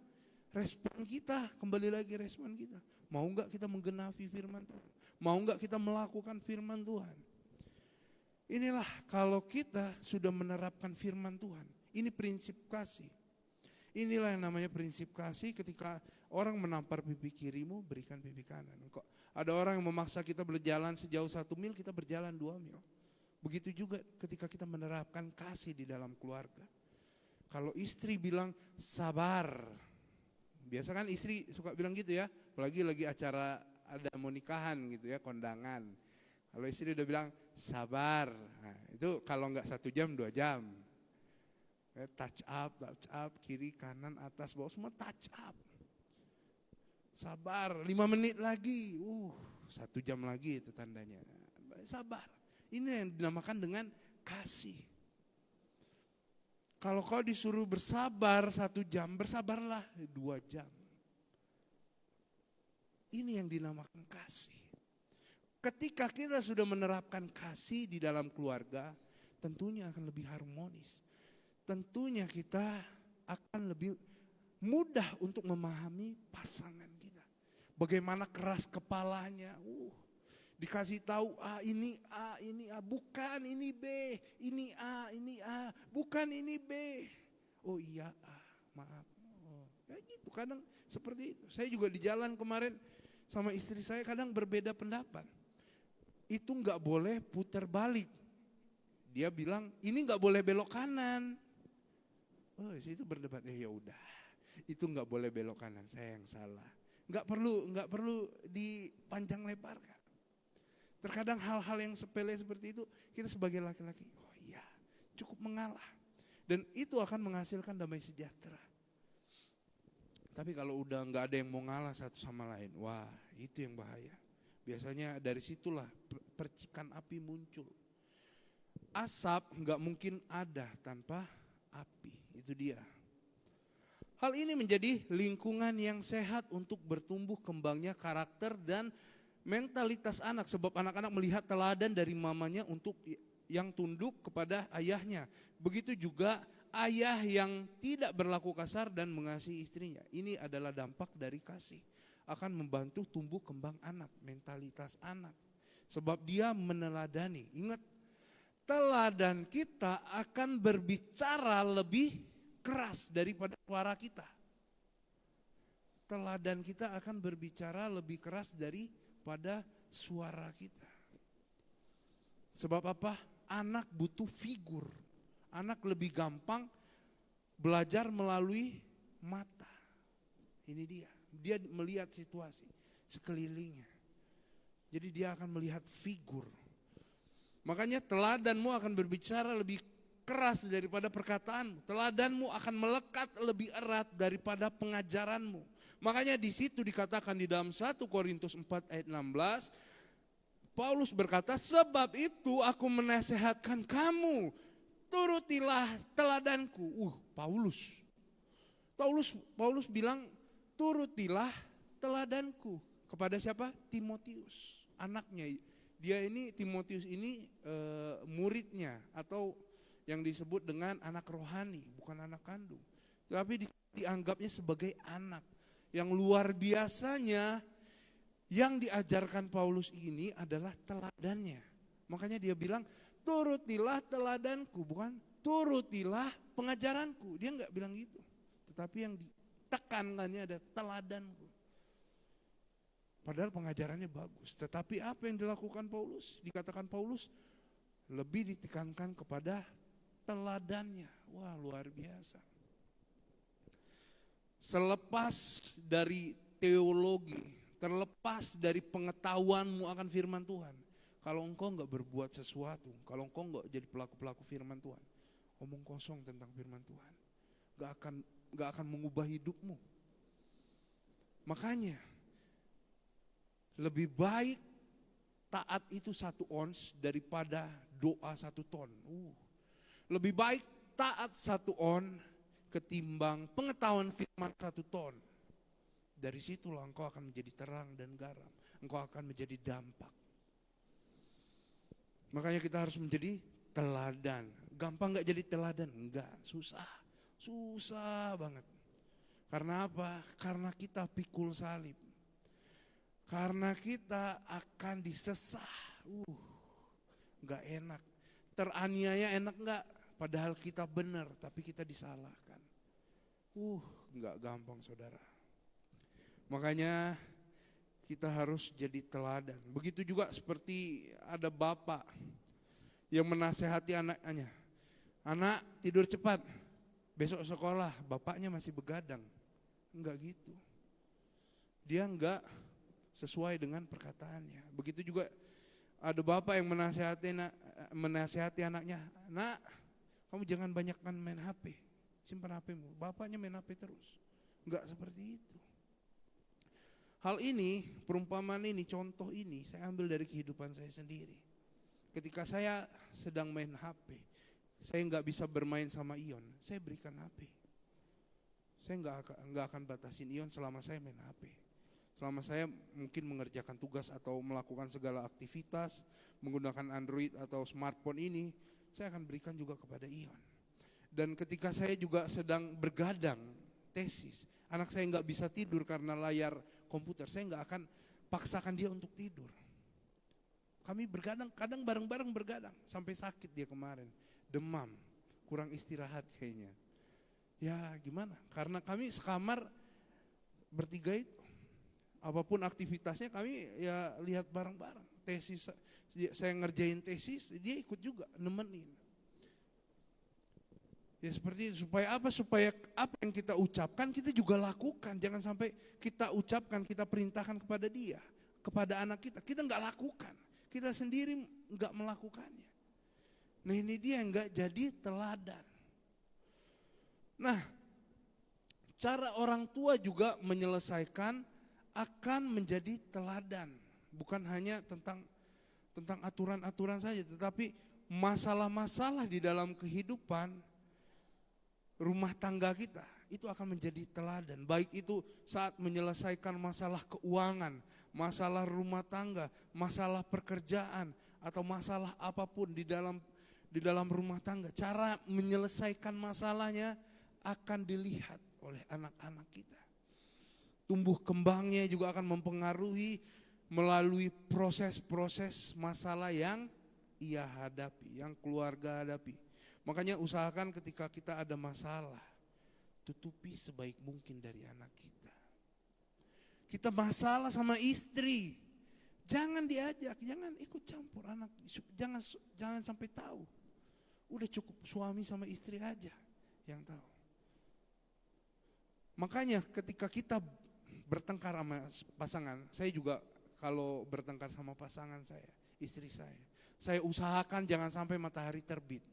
respon kita? Kembali lagi respon kita. Mau enggak kita menggenapi firman Tuhan? Mau enggak kita melakukan firman Tuhan? Inilah kalau kita sudah menerapkan firman Tuhan. Ini prinsip kasih. Inilah yang namanya prinsip kasih ketika orang menampar pipi kirimu, berikan pipi kanan. Kok ada orang yang memaksa kita berjalan sejauh 1 mil, kita berjalan 2 mil. Begitu juga ketika kita menerapkan kasih di dalam keluarga. Kalau istri bilang sabar, biasa kan istri suka bilang gitu ya, apalagi lagi acara ada mau nikahan gitu ya, kondangan. Kalau istri udah bilang sabar, nah, itu kalau enggak 1 jam 2 jam. Touch up, kiri, kanan, atas, bawah, semua touch up. Sabar, 5 menit lagi, 1 jam lagi itu tandanya. Sabar, ini yang dinamakan dengan kasih. Kalau kau disuruh bersabar 1 jam, bersabarlah 2 jam. Ini yang dinamakan kasih. Ketika kita sudah menerapkan kasih di dalam keluarga, tentunya akan lebih harmonis. Tentunya kita akan lebih mudah untuk memahami pasangan kita. Bagaimana keras kepalanya, dikasih tahu ini A, bukan ini B, ini A, bukan ini B. Oh iya A, maaf. Kayak gitu, kadang seperti itu. Saya juga di jalan kemarin sama istri saya kadang berbeda pendapat. Itu nggak boleh putar balik. Dia bilang ini nggak boleh belok kanan. Oh itu berdebat, ya udah. Itu nggak boleh belok kanan, saya yang salah. Nggak perlu dipanjang lebarkan. Terkadang hal-hal yang sepele seperti itu kita sebagai laki-laki, oh iya cukup mengalah. Dan itu akan menghasilkan damai sejahtera. Tapi kalau udah nggak ada yang mau ngalah satu sama lain, wah itu yang bahaya. Biasanya dari situlah percikan api muncul. Asap nggak mungkin ada tanpa api, itu dia. Hal ini menjadi lingkungan yang sehat untuk bertumbuh kembangnya karakter dan mentalitas anak. Sebab anak-anak melihat teladan dari mamanya untuk yang tunduk kepada ayahnya. Begitu juga ayah yang tidak berlaku kasar dan mengasihi istrinya. Ini adalah dampak dari kasih. Akan membantu tumbuh kembang anak, mentalitas anak. Sebab dia meneladani. Ingat, teladan kita akan berbicara lebih keras daripada suara kita. Teladan kita akan berbicara lebih keras daripada suara kita. Sebab apa? Anak butuh figur. Anak lebih gampang belajar melalui mata. Ini dia. Dia melihat situasi sekelilingnya. Jadi dia akan melihat figur. Makanya teladanmu akan berbicara lebih keras daripada perkataanmu. Teladanmu akan melekat lebih erat daripada pengajaranmu. Makanya di situ dikatakan di dalam 1 Korintus 4 ayat 16, Paulus berkata, sebab itu aku menasehatkan kamu, turutilah teladanku. Paulus bilang, turutilah teladanku. Kepada siapa? Timotius, anaknya. Dia ini, Timotius ini muridnya atau yang disebut dengan anak rohani, bukan anak kandung. Tapi dianggapnya sebagai anak. Yang luar biasanya yang diajarkan Paulus ini adalah teladannya. Makanya dia bilang, turutilah teladanku, bukan turutilah pengajaranku. Dia enggak bilang gitu. Tetapi yang ditekankannya ada teladanku. Padahal pengajarannya bagus. Tetapi apa yang dilakukan Paulus? Dikatakan Paulus lebih ditekankan kepada teladannya. Wah, luar biasa. Selepas dari teologi, terlepas dari pengetahuanmu akan firman Tuhan, kalau engkau enggak berbuat sesuatu, kalau engkau enggak jadi pelaku-pelaku firman Tuhan, omong kosong tentang firman Tuhan, enggak akan mengubah hidupmu. Makanya lebih baik taat itu 1 ons daripada doa 1 ton. Lebih baik taat 1 on ketimbang pengetahuan firman 1 ton. Dari situlah engkau akan menjadi terang dan garam. Engkau akan menjadi dampak. Makanya kita harus menjadi teladan. Gampang gak jadi teladan? Enggak, susah. Susah banget. Karena apa? Karena kita pikul salib. Karena kita akan disesah. Gak enak. Teraniaya enak gak? Padahal kita benar, tapi kita disalahkan. Gak gampang saudara. Makanya kita harus jadi teladan. Begitu juga seperti ada bapak yang menasehati anaknya. Anak tidur cepat, besok sekolah, bapaknya masih begadang. Enggak gitu. Dia enggak sesuai dengan perkataannya. Begitu juga ada bapak yang menasehati anaknya. Nak, kamu jangan banyakkan main HP, simpan HPmu. Bapaknya main HP terus. Enggak seperti itu. Hal ini, perumpamaan ini, contoh ini saya ambil dari kehidupan saya sendiri. Ketika saya sedang main HP, saya enggak bisa bermain sama Ion, saya berikan HP. Saya enggak akan batasin Ion selama saya main HP. Selama saya mungkin mengerjakan tugas atau melakukan segala aktivitas menggunakan Android atau smartphone ini, saya akan berikan juga kepada Ion. Dan ketika saya juga sedang bergadang tesis, anak saya nggak bisa tidur karena layar komputer, saya nggak akan paksakan dia untuk tidur. Kami bergadang, kadang bareng-bareng bergadang, sampai sakit dia kemarin, demam, kurang istirahat kayaknya. Ya gimana? Karena kami sekamar bertiga itu. Apapun aktivitasnya kami ya lihat bareng-bareng. Tesis, saya ngerjain tesis, dia ikut juga nemenin. Ya seperti itu, supaya apa? Supaya apa yang kita ucapkan kita juga lakukan. Jangan sampai kita ucapkan, kita perintahkan kepada dia, kepada anak kita enggak lakukan. Kita sendiri enggak melakukannya. Nah ini dia yang enggak jadi teladan. Nah, cara orang tua juga menyelesaikan akan menjadi teladan. Bukan hanya tentang aturan-aturan saja, tetapi masalah-masalah di dalam kehidupan rumah tangga kita itu akan menjadi teladan. Baik itu saat menyelesaikan masalah keuangan, masalah rumah tangga, masalah pekerjaan, atau masalah apapun di dalam rumah tangga. Cara menyelesaikan masalahnya akan dilihat oleh anak-anak kita. Tumbuh kembangnya juga akan mempengaruhi melalui proses-proses masalah yang ia hadapi, yang keluarga hadapi. Makanya usahakan ketika kita ada masalah, tutupi sebaik mungkin dari anak kita. Kita masalah sama istri, jangan diajak, jangan ikut campur anak, jangan sampai tahu. Udah cukup suami sama istri aja yang tahu. Makanya ketika kita bertengkar sama pasangan, saya juga kalau bertengkar sama pasangan saya, istri saya usahakan jangan sampai matahari terbit.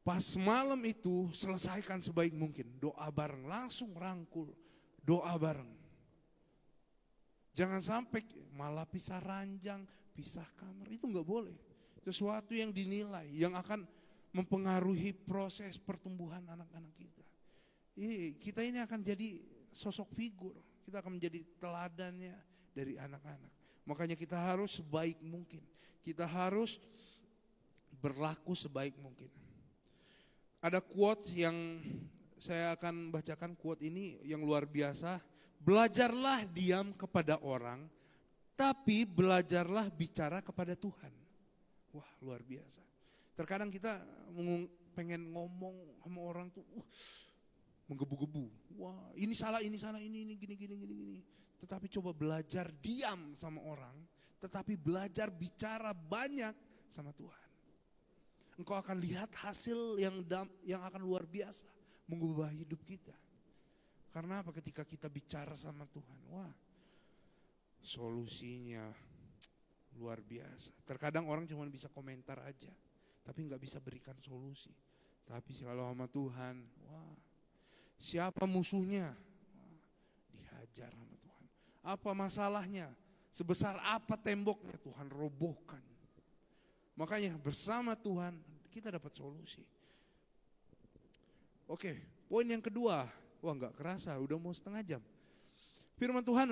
Pas malam itu selesaikan sebaik mungkin, doa bareng, langsung rangkul, doa bareng. Jangan sampai malah pisah ranjang, pisah kamar, itu enggak boleh. Sesuatu yang dinilai, yang akan mempengaruhi proses pertumbuhan anak-anak kita. Kita ini akan jadi sosok figur, kita akan menjadi teladannya dari anak-anak. Makanya kita harus sebaik mungkin, kita harus berlaku sebaik mungkin. Ada quote yang saya akan bacakan, quote ini yang luar biasa. Belajarlah diam kepada orang, tapi belajarlah bicara kepada Tuhan. Wah, luar biasa. Terkadang kita pengen ngomong sama orang tuh menggebu-gebu. Wah, ini salah, ini gini. Tetapi coba belajar diam sama orang, tetapi belajar bicara banyak sama Tuhan. Engkau akan lihat hasil yang akan luar biasa mengubah hidup kita. Karena apa? Ketika kita bicara sama Tuhan, wah, solusinya luar biasa. Terkadang orang cuma bisa komentar aja, tapi nggak bisa berikan solusi. Tapi kalau sama Tuhan, wah, siapa musuhnya? Wah, dihajar sama Tuhan. Apa masalahnya? Sebesar apa temboknya? Tuhan robohkan. Makanya bersama Tuhan kita dapat solusi. Oke, poin yang kedua. Wah, nggak kerasa, udah mau setengah jam. Firman Tuhan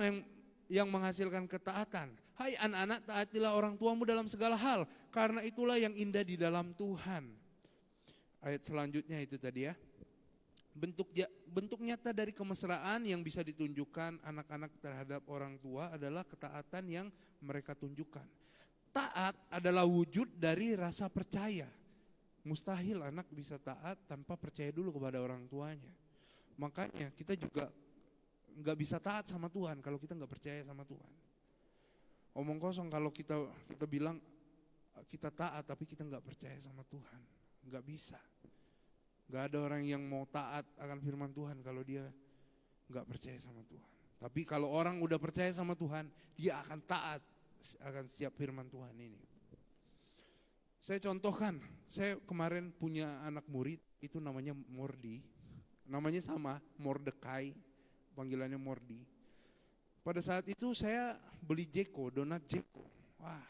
yang menghasilkan ketaatan. Hai anak-anak, taatilah orang tuamu dalam segala hal, karena itulah yang indah di dalam Tuhan. Ayat selanjutnya itu tadi ya. Bentuk nyata dari kemesraan yang bisa ditunjukkan anak-anak terhadap orang tua adalah ketaatan yang mereka tunjukkan. Taat adalah wujud dari rasa percaya. Mustahil anak bisa taat tanpa percaya dulu kepada orang tuanya. Makanya kita juga gak bisa taat sama Tuhan kalau kita gak percaya sama Tuhan. Omong kosong kalau kita bilang kita taat tapi kita gak percaya sama Tuhan. Gak bisa. Gak ada orang yang mau taat akan firman Tuhan kalau dia gak percaya sama Tuhan. Tapi kalau orang udah percaya sama Tuhan, dia akan taat akan setiap firman Tuhan ini. Saya contohkan, saya kemarin punya anak murid, itu namanya Mordi. Namanya sama, Mordekai, panggilannya Mordi. Pada saat itu saya beli Jeko, donat Jeko. Wah,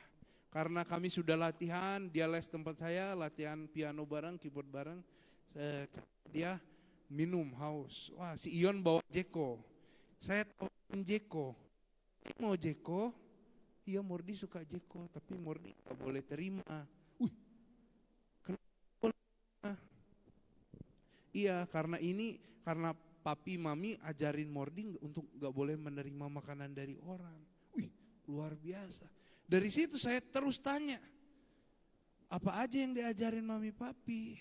karena kami sudah latihan, dia les tempat saya, latihan piano bareng, keyboard bareng. Dia minum, haus. Wah, si Ion bawa Jeko. Saya tawarin Jeko. Mau Jeko? Iya, Mordi suka Jeko, tapi Mordi gak boleh terima. Kenapa? Iya, karena papi mami ajarin Mordi untuk gak boleh menerima makanan dari orang. Luar biasa. Dari situ saya terus tanya, apa aja yang diajarin mami papi?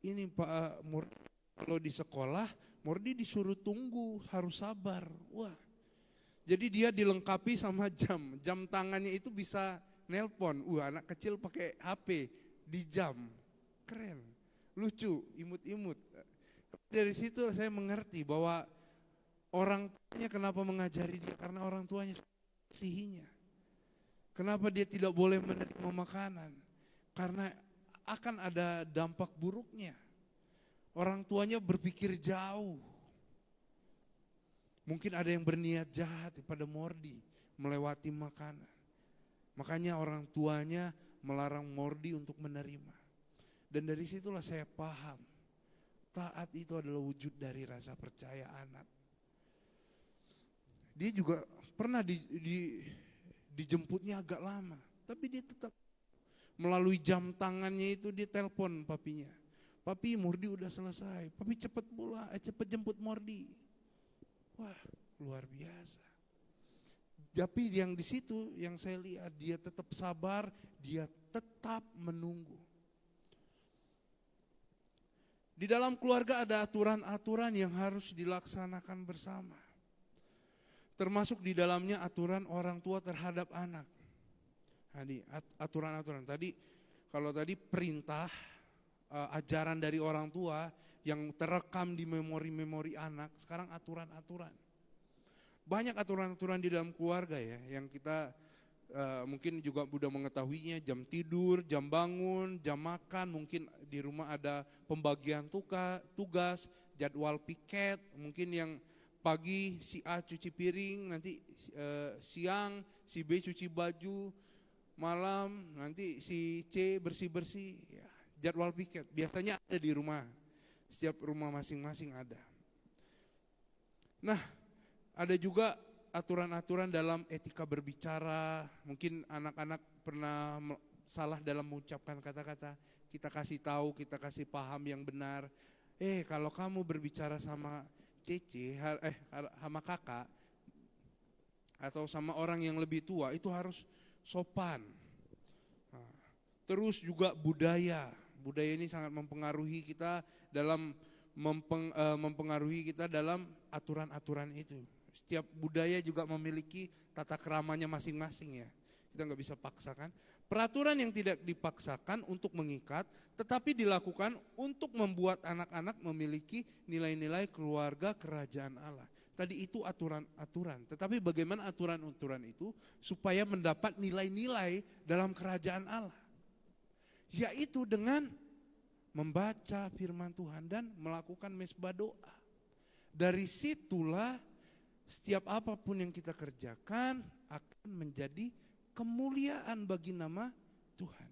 Ini Pak Mordi, kalau di sekolah, Mordi disuruh tunggu, harus sabar. Wah. Jadi dia dilengkapi sama jam tangannya itu bisa nelpon. Anak kecil pakai HP di jam, keren, lucu, imut-imut. Dari situ saya mengerti bahwa orang tuanya kenapa mengajari dia, karena orang tuanya kasihinya. Kenapa dia tidak boleh menerima makanan? Karena akan ada dampak buruknya. Orang tuanya berpikir jauh. Mungkin ada yang berniat jahat pada Mordi, melewati makanan. Makanya orang tuanya melarang Mordi untuk menerima. Dan dari situlah saya paham, taat itu adalah wujud dari rasa percaya anak. Dia juga pernah dijemputnya agak lama, tapi dia tetap melalui jam tangannya itu dia telepon papinya. Papi, Mordi udah selesai. Papi cepet jemput Mordi. Wah, luar biasa. Tapi yang di situ yang saya lihat, dia tetap sabar, dia tetap menunggu. Di dalam keluarga ada aturan-aturan yang harus dilaksanakan bersama. Termasuk di dalamnya aturan orang tua terhadap anak. Aturan-aturan tadi, kalau tadi perintah, ajaran dari orang tua yang terekam di memori-memori anak, sekarang aturan-aturan. Banyak aturan-aturan di dalam keluarga ya, yang kita mungkin juga sudah mengetahuinya, jam tidur, jam bangun, jam makan, mungkin di rumah ada pembagian tugas, jadwal piket, mungkin yang pagi si A cuci piring, nanti siang si B cuci baju, malam nanti si C bersih-bersih, ya, jadwal piket biasanya ada di rumah, setiap rumah masing-masing ada. Nah, ada juga aturan-aturan dalam etika berbicara. Mungkin anak-anak pernah salah dalam mengucapkan kata-kata. Kita kasih tahu, kita kasih paham yang benar. Kalau kamu berbicara sama Cece, sama kakak, atau sama orang yang lebih tua, itu harus sopan. Nah, terus juga budaya. Budaya ini sangat mempengaruhi kita dalam mempengaruhi kita dalam aturan-aturan itu. Setiap budaya juga memiliki tata keramanya masing-masing ya. Kita nggak bisa paksakan. Peraturan yang tidak dipaksakan untuk mengikat, tetapi dilakukan untuk membuat anak-anak memiliki nilai-nilai keluarga kerajaan Allah. Tadi itu aturan-aturan, tetapi bagaimana aturan-aturan itu supaya mendapat nilai-nilai dalam kerajaan Allah? Yaitu dengan membaca firman Tuhan dan melakukan mesbah doa. Dari situlah setiap apapun yang kita kerjakan akan menjadi kemuliaan bagi nama Tuhan.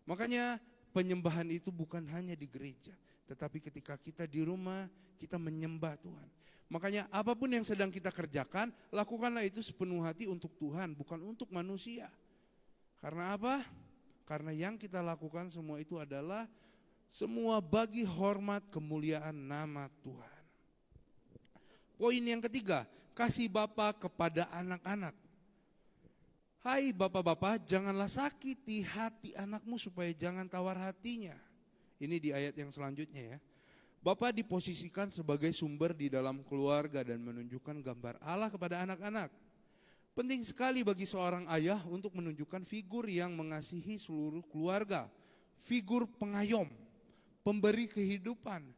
Makanya penyembahan itu bukan hanya di gereja, tetapi ketika kita di rumah kita menyembah Tuhan. Makanya apapun yang sedang kita kerjakan, lakukanlah itu sepenuh hati untuk Tuhan, bukan untuk manusia. Karena apa? Karena yang kita lakukan semua itu adalah semua bagi hormat kemuliaan nama Tuhan. Poin yang ketiga, kasih Bapa kepada anak-anak. Hai bapak-bapak, janganlah sakiti hati anakmu supaya jangan tawar hatinya. Ini di ayat yang selanjutnya ya. Bapa diposisikan sebagai sumber di dalam keluarga dan menunjukkan gambar Allah kepada anak-anak. Penting sekali bagi seorang ayah untuk menunjukkan figur yang mengasihi seluruh keluarga. Figur pengayom, pemberi kehidupan,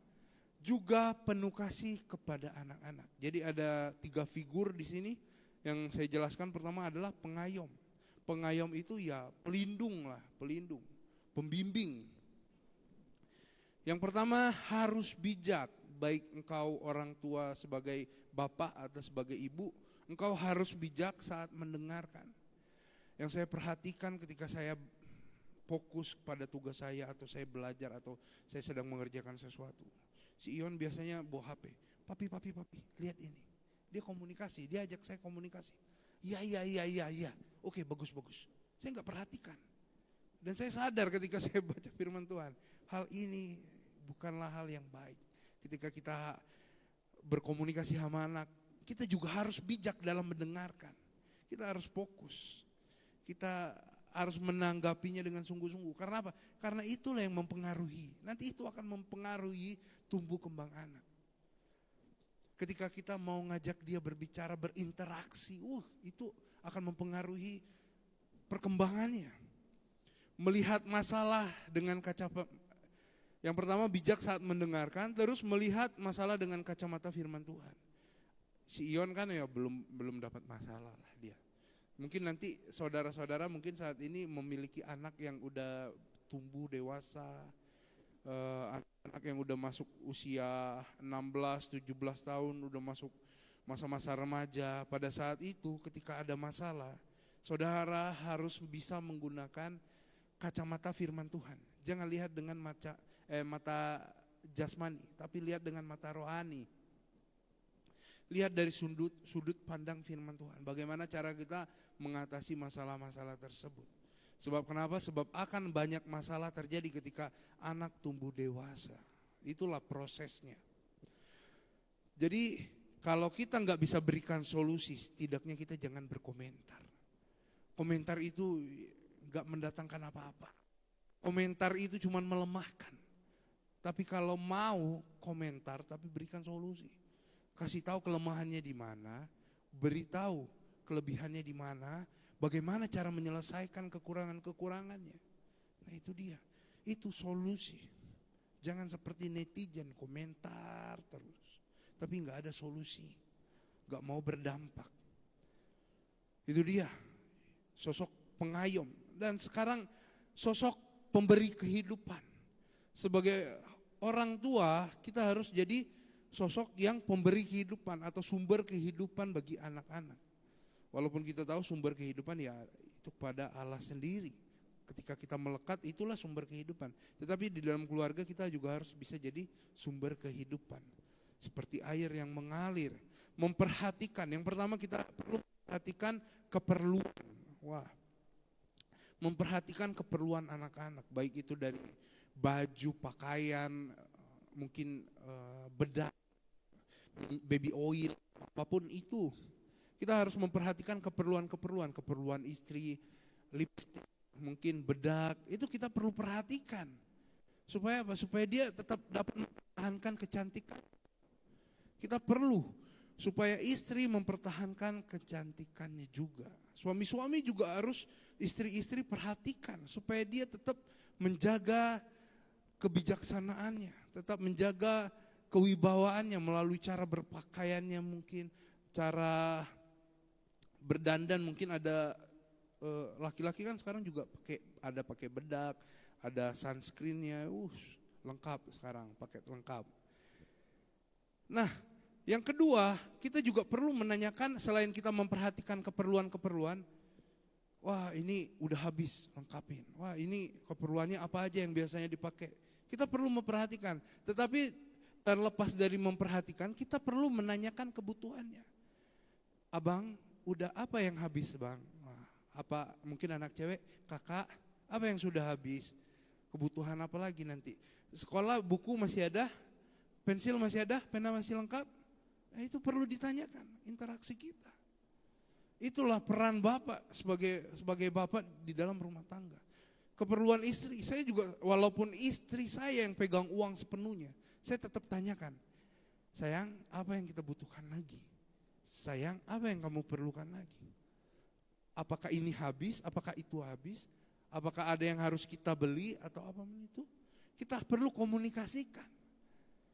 juga penuh kasih kepada anak-anak. Jadi ada 3 figur di sini yang saya jelaskan. Pertama adalah pengayom. Pengayom itu ya pelindung, pembimbing. Yang pertama harus bijak, baik engkau orang tua sebagai bapak atau sebagai ibu, engkau harus bijak saat mendengarkan. Yang saya perhatikan ketika saya fokus pada tugas saya atau saya belajar atau saya sedang mengerjakan sesuatu. Si Ion biasanya bawa HP, papi, lihat ini. Dia komunikasi, dia ajak saya komunikasi. Iya. Oke, bagus. Saya nggak perhatikan. Dan saya sadar ketika saya baca firman Tuhan, hal ini bukanlah hal yang baik. Ketika kita berkomunikasi sama anak, kita juga harus bijak dalam mendengarkan. Kita harus fokus. Kita harus menanggapinya dengan sungguh-sungguh. Karena apa? Karena itulah yang mempengaruhi. Nanti itu akan mempengaruhi tumbuh kembang anak. Ketika kita mau ngajak dia berbicara, berinteraksi, itu akan mempengaruhi perkembangannya. Melihat masalah dengan yang pertama bijak saat mendengarkan, terus melihat masalah dengan kacamata firman Tuhan. Si Ion kan ya belum dapat masalah lah dia. Mungkin nanti saudara-saudara mungkin saat ini memiliki anak yang udah tumbuh dewasa, anak-anak yang udah masuk usia 16, 17 tahun, udah masuk masa-masa remaja. Pada saat itu ketika ada masalah, saudara harus bisa menggunakan kacamata firman Tuhan. Jangan lihat dengan mata jasmani, tapi lihat dengan mata rohani. Lihat dari sudut pandang firman Tuhan. Bagaimana cara kita mengatasi masalah-masalah tersebut. Sebab kenapa? Sebab akan banyak masalah terjadi ketika anak tumbuh dewasa. Itulah prosesnya. Jadi kalau kita nggak bisa berikan solusi, setidaknya kita jangan berkomentar. Komentar itu nggak mendatangkan apa-apa. Komentar itu cuma melemahkan. Tapi kalau mau komentar, tapi berikan solusi. Kasih tahu kelemahannya di mana, beritahu kelebihannya di mana, bagaimana cara menyelesaikan kekurangan-kekurangannya. Nah itu dia, itu solusi. Jangan seperti netizen komentar terus, tapi nggak ada solusi, nggak mau berdampak. Itu dia, sosok pengayom. Dan sekarang sosok pemberi kehidupan. Sebagai orang tua kita harus jadi sosok yang pemberi kehidupan atau sumber kehidupan bagi anak-anak. Walaupun kita tahu sumber kehidupan ya itu pada Allah sendiri. Ketika kita melekat itulah sumber kehidupan. Tetapi di dalam keluarga kita juga harus bisa jadi sumber kehidupan. Seperti air yang mengalir. Memperhatikan, yang pertama kita perlu memperhatikan keperluan. Wah, memperhatikan keperluan anak-anak. Baik itu dari baju, pakaian, mungkin bedak, baby oil, apapun itu. Kita harus memperhatikan keperluan istri, lipstick, mungkin bedak, itu kita perlu perhatikan. Supaya apa? Supaya dia tetap dapat mempertahankan kecantikan. Kita perlu supaya istri mempertahankan kecantikannya juga. Suami-suami juga harus istri-istri perhatikan supaya dia tetap menjaga kebijaksanaannya, tetap menjaga kewibawaannya melalui cara berpakaiannya, mungkin cara berdandan. Mungkin ada laki-laki kan sekarang juga pakai bedak, ada sunscreennya, lengkap sekarang, paket lengkap. Nah, yang kedua, kita juga perlu menanyakan selain kita memperhatikan keperluan-keperluan, wah ini udah habis, lengkapin. Wah ini keperluannya apa aja yang biasanya dipakai. Kita perlu memperhatikan, tetapi terlepas dari memperhatikan, kita perlu menanyakan kebutuhannya. Abang, udah apa yang habis bang? Wah, apa mungkin anak cewek, kakak, apa yang sudah habis? Kebutuhan apa lagi nanti? Sekolah buku masih ada, pensil masih ada, pena masih lengkap? Itu perlu ditanyakan, interaksi kita. Itulah peran bapak sebagai bapak di dalam rumah tangga. Keperluan istri, saya juga walaupun istri saya yang pegang uang sepenuhnya, saya tetap tanyakan, sayang apa yang kita butuhkan lagi? Sayang apa yang kamu perlukan lagi? Apakah ini habis, apakah itu habis? Apakah ada yang harus kita beli atau apapun itu? Kita perlu komunikasikan.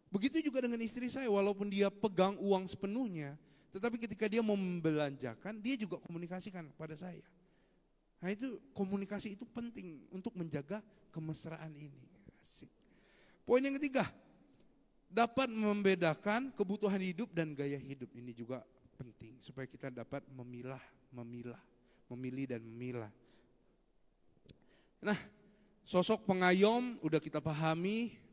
Begitu juga dengan istri saya, walaupun dia pegang uang sepenuhnya, tetapi ketika dia mau membelanjakan, dia juga komunikasikan kepada saya. Nah itu komunikasi itu penting untuk menjaga kemesraan ini. Asik. Poin yang ketiga, dapat membedakan kebutuhan hidup dan gaya hidup. Ini juga penting supaya kita dapat memilih dan memilah. Nah, sosok pengayom udah kita pahami.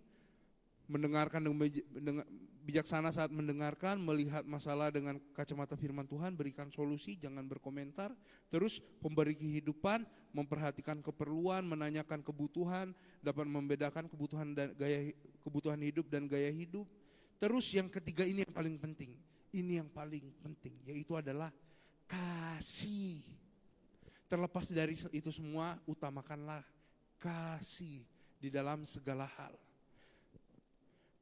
Mendengarkan dengan bijaksana saat mendengarkan, melihat masalah dengan kacamata firman Tuhan, berikan solusi, jangan berkomentar. Terus pemberi kehidupan, memperhatikan keperluan, menanyakan kebutuhan, dapat membedakan kebutuhan hidup dan gaya hidup. Terus yang ketiga ini yang paling penting. Ini yang paling penting, yaitu adalah kasih. Terlepas dari itu semua, utamakanlah kasih di dalam segala hal.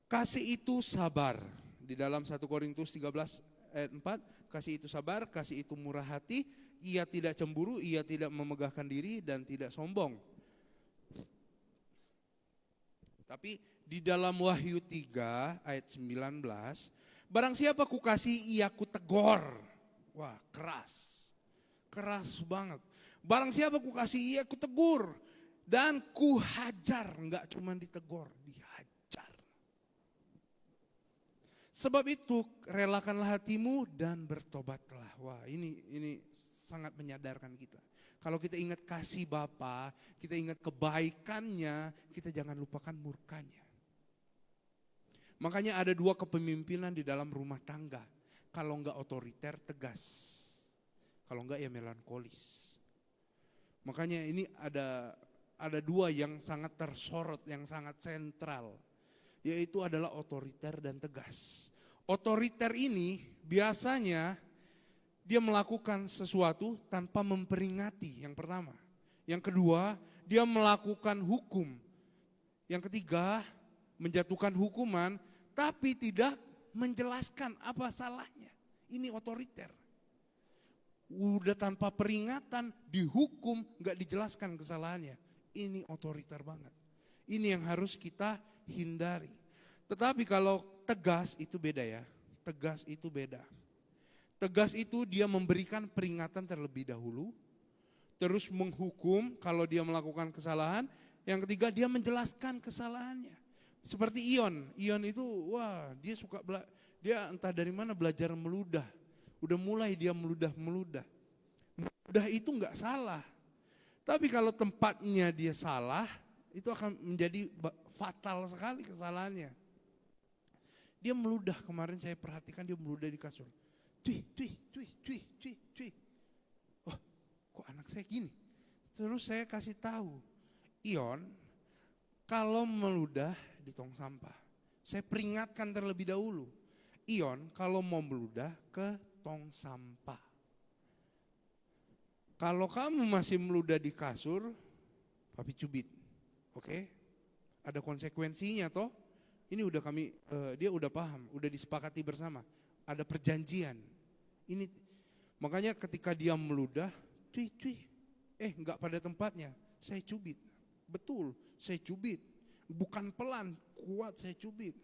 Kasih itu sabar. Di dalam 1 Korintus 13 ayat 4, kasih itu sabar, kasih itu murah hati, ia tidak cemburu, ia tidak memegahkan diri dan tidak sombong. Tapi di dalam Wahyu 3 ayat 19, barang siapa kukasihi ia kutegor. Wah, keras banget. Barang siapa kukasihi ia kutegur dan kuhajar, enggak cuma ditegor, dihajar. Sebab itu relakanlah hatimu dan bertobatlah. Wah, ini sangat menyadarkan kita. Kalau kita ingat kasih Bapa, kita ingat kebaikannya, kita jangan lupakan murkanya. Makanya ada 2 kepemimpinan di dalam rumah tangga. Kalau enggak otoriter, tegas. Kalau enggak ya melankolis. Makanya ini ada 2 yang sangat tersorot, yang sangat sentral. Yaitu adalah otoriter dan tegas. Otoriter ini biasanya dia melakukan sesuatu tanpa memperingati, yang pertama. Yang kedua, dia melakukan hukum. Yang ketiga, menjatuhkan hukuman tapi tidak menjelaskan apa salahnya. Ini otoriter. Udah tanpa peringatan, dihukum, gak dijelaskan kesalahannya. Ini otoriter banget. Ini yang harus kita hindari. Tetapi kalau tegas itu beda ya. Tegas itu beda. Tegas itu dia memberikan peringatan terlebih dahulu. Terus menghukum kalau dia melakukan kesalahan. Yang ketiga dia menjelaskan kesalahannya. Seperti Ion. Ion itu wah dia suka dia entah dari mana belajar meludah. Udah mulai dia meludah. Meludah itu enggak salah. Tapi kalau tempatnya dia salah, itu akan menjadi fatal sekali kesalahannya. Dia meludah, kemarin saya perhatikan dia meludah di kasur. Cuy. Oh, kok anak saya gini? Terus saya kasih tahu, Ion, kalau meludah di tong sampah, saya peringatkan terlebih dahulu. Ion, kalau mau meludah ke tong sampah. Kalau kamu masih meludah di kasur, papi cubit. Oke? Ada konsekuensinya toh. Ini udah dia udah paham, udah disepakati bersama. Ada perjanjian. Ini makanya ketika dia meludah, cuy. Enggak pada tempatnya. Saya cubit. Betul, saya cubit. Bukan pelan, kuat saya cubit.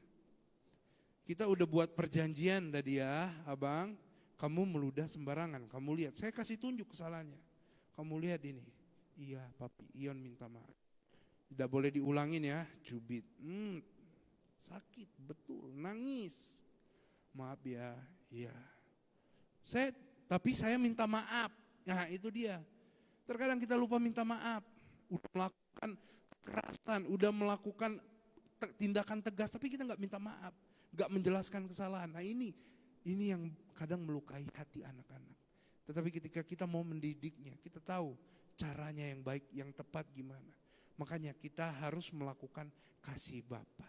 Kita udah buat perjanjian tadi ya, Abang. Kamu meludah sembarangan, kamu lihat. Saya kasih tunjuk kesalahannya. Kamu lihat ini. Iya, papi, Ion minta maaf. Tidak boleh diulangin ya, cubit. Sakit, betul, nangis. Maaf ya, iya. Tapi saya minta maaf. Nah itu dia. Terkadang kita lupa minta maaf. Udah melakukan kekerasan, udah melakukan tindakan tegas, tapi kita nggak minta maaf, nggak menjelaskan kesalahan. Nah ini yang kadang melukai hati anak-anak. Tetapi ketika kita mau mendidiknya, kita tahu caranya yang baik, yang tepat gimana. Makanya kita harus melakukan kasih Bapa.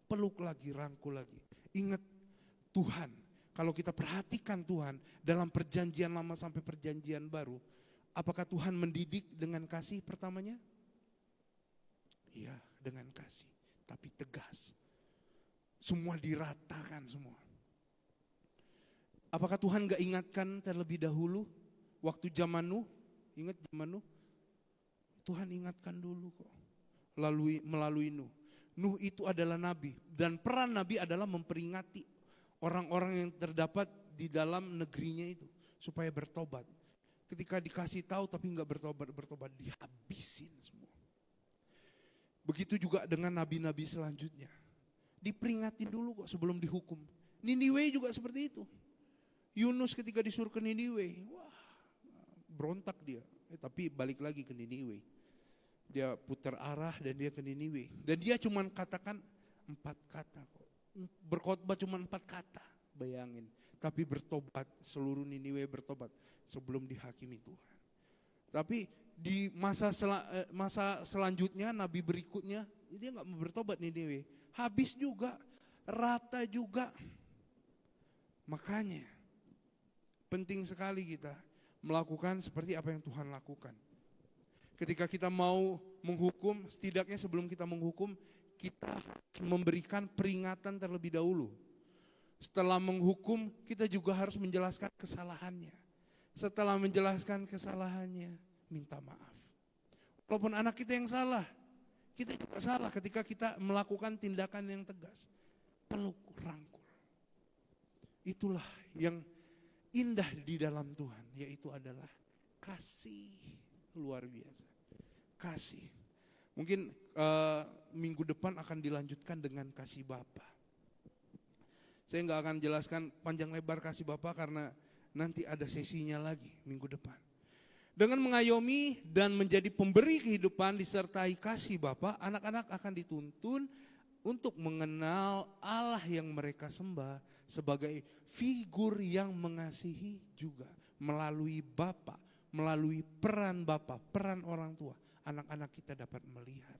Peluk lagi, rangkul lagi. Ingat Tuhan. Kalau kita perhatikan Tuhan dalam perjanjian lama sampai perjanjian baru, apakah Tuhan mendidik dengan kasih pertamanya? Iya, dengan kasih, tapi tegas. Semua diratakan semua. Apakah Tuhan gak ingatkan terlebih dahulu waktu zaman Nuh? Ingat zaman Nuh? Tuhan ingatkan dulu kok. Melalui Nuh. Nuh itu adalah nabi dan peran nabi adalah memperingati orang-orang yang terdapat di dalam negerinya itu supaya bertobat. Ketika dikasih tahu tapi enggak bertobat dihabisin semua. Begitu juga dengan nabi-nabi selanjutnya. Diperingatin dulu kok sebelum dihukum. Niniwe juga seperti itu. Yunus ketika disuruh ke Niniwe, wah berontak dia. Tapi balik lagi ke Niniwe. Dia putar arah dan dia ke Niniwe. Dan dia cuma katakan 4 kata kok. Berkhotbah cuma 4 kata, bayangin. Tapi bertobat, seluruh Niniwe bertobat sebelum dihakimi Tuhan. Tapi di masa selanjutnya, nabi berikutnya, dia gak mau bertobat Niniwe. Habis juga, rata juga. Makanya penting sekali kita melakukan seperti apa yang Tuhan lakukan. Ketika kita mau menghukum, setidaknya sebelum kita menghukum, kita memberikan peringatan terlebih dahulu. Setelah menghukum, kita juga harus menjelaskan kesalahannya. Setelah menjelaskan kesalahannya, minta maaf. Walaupun anak kita yang salah, kita juga salah ketika kita melakukan tindakan yang tegas. Peluk, rangkul. Itulah yang indah di dalam Tuhan, yaitu adalah kasih luar biasa. Kasih. Mungkin minggu depan akan dilanjutkan dengan kasih Bapa. Saya nggak akan jelaskan panjang lebar kasih Bapa karena nanti ada sesinya lagi minggu depan. Dengan mengayomi dan menjadi pemberi kehidupan disertai kasih Bapa, anak-anak akan dituntun untuk mengenal Allah yang mereka sembah sebagai figur yang mengasihi juga. Melalui Bapa, melalui peran Bapa, peran orang tua, anak-anak kita dapat melihat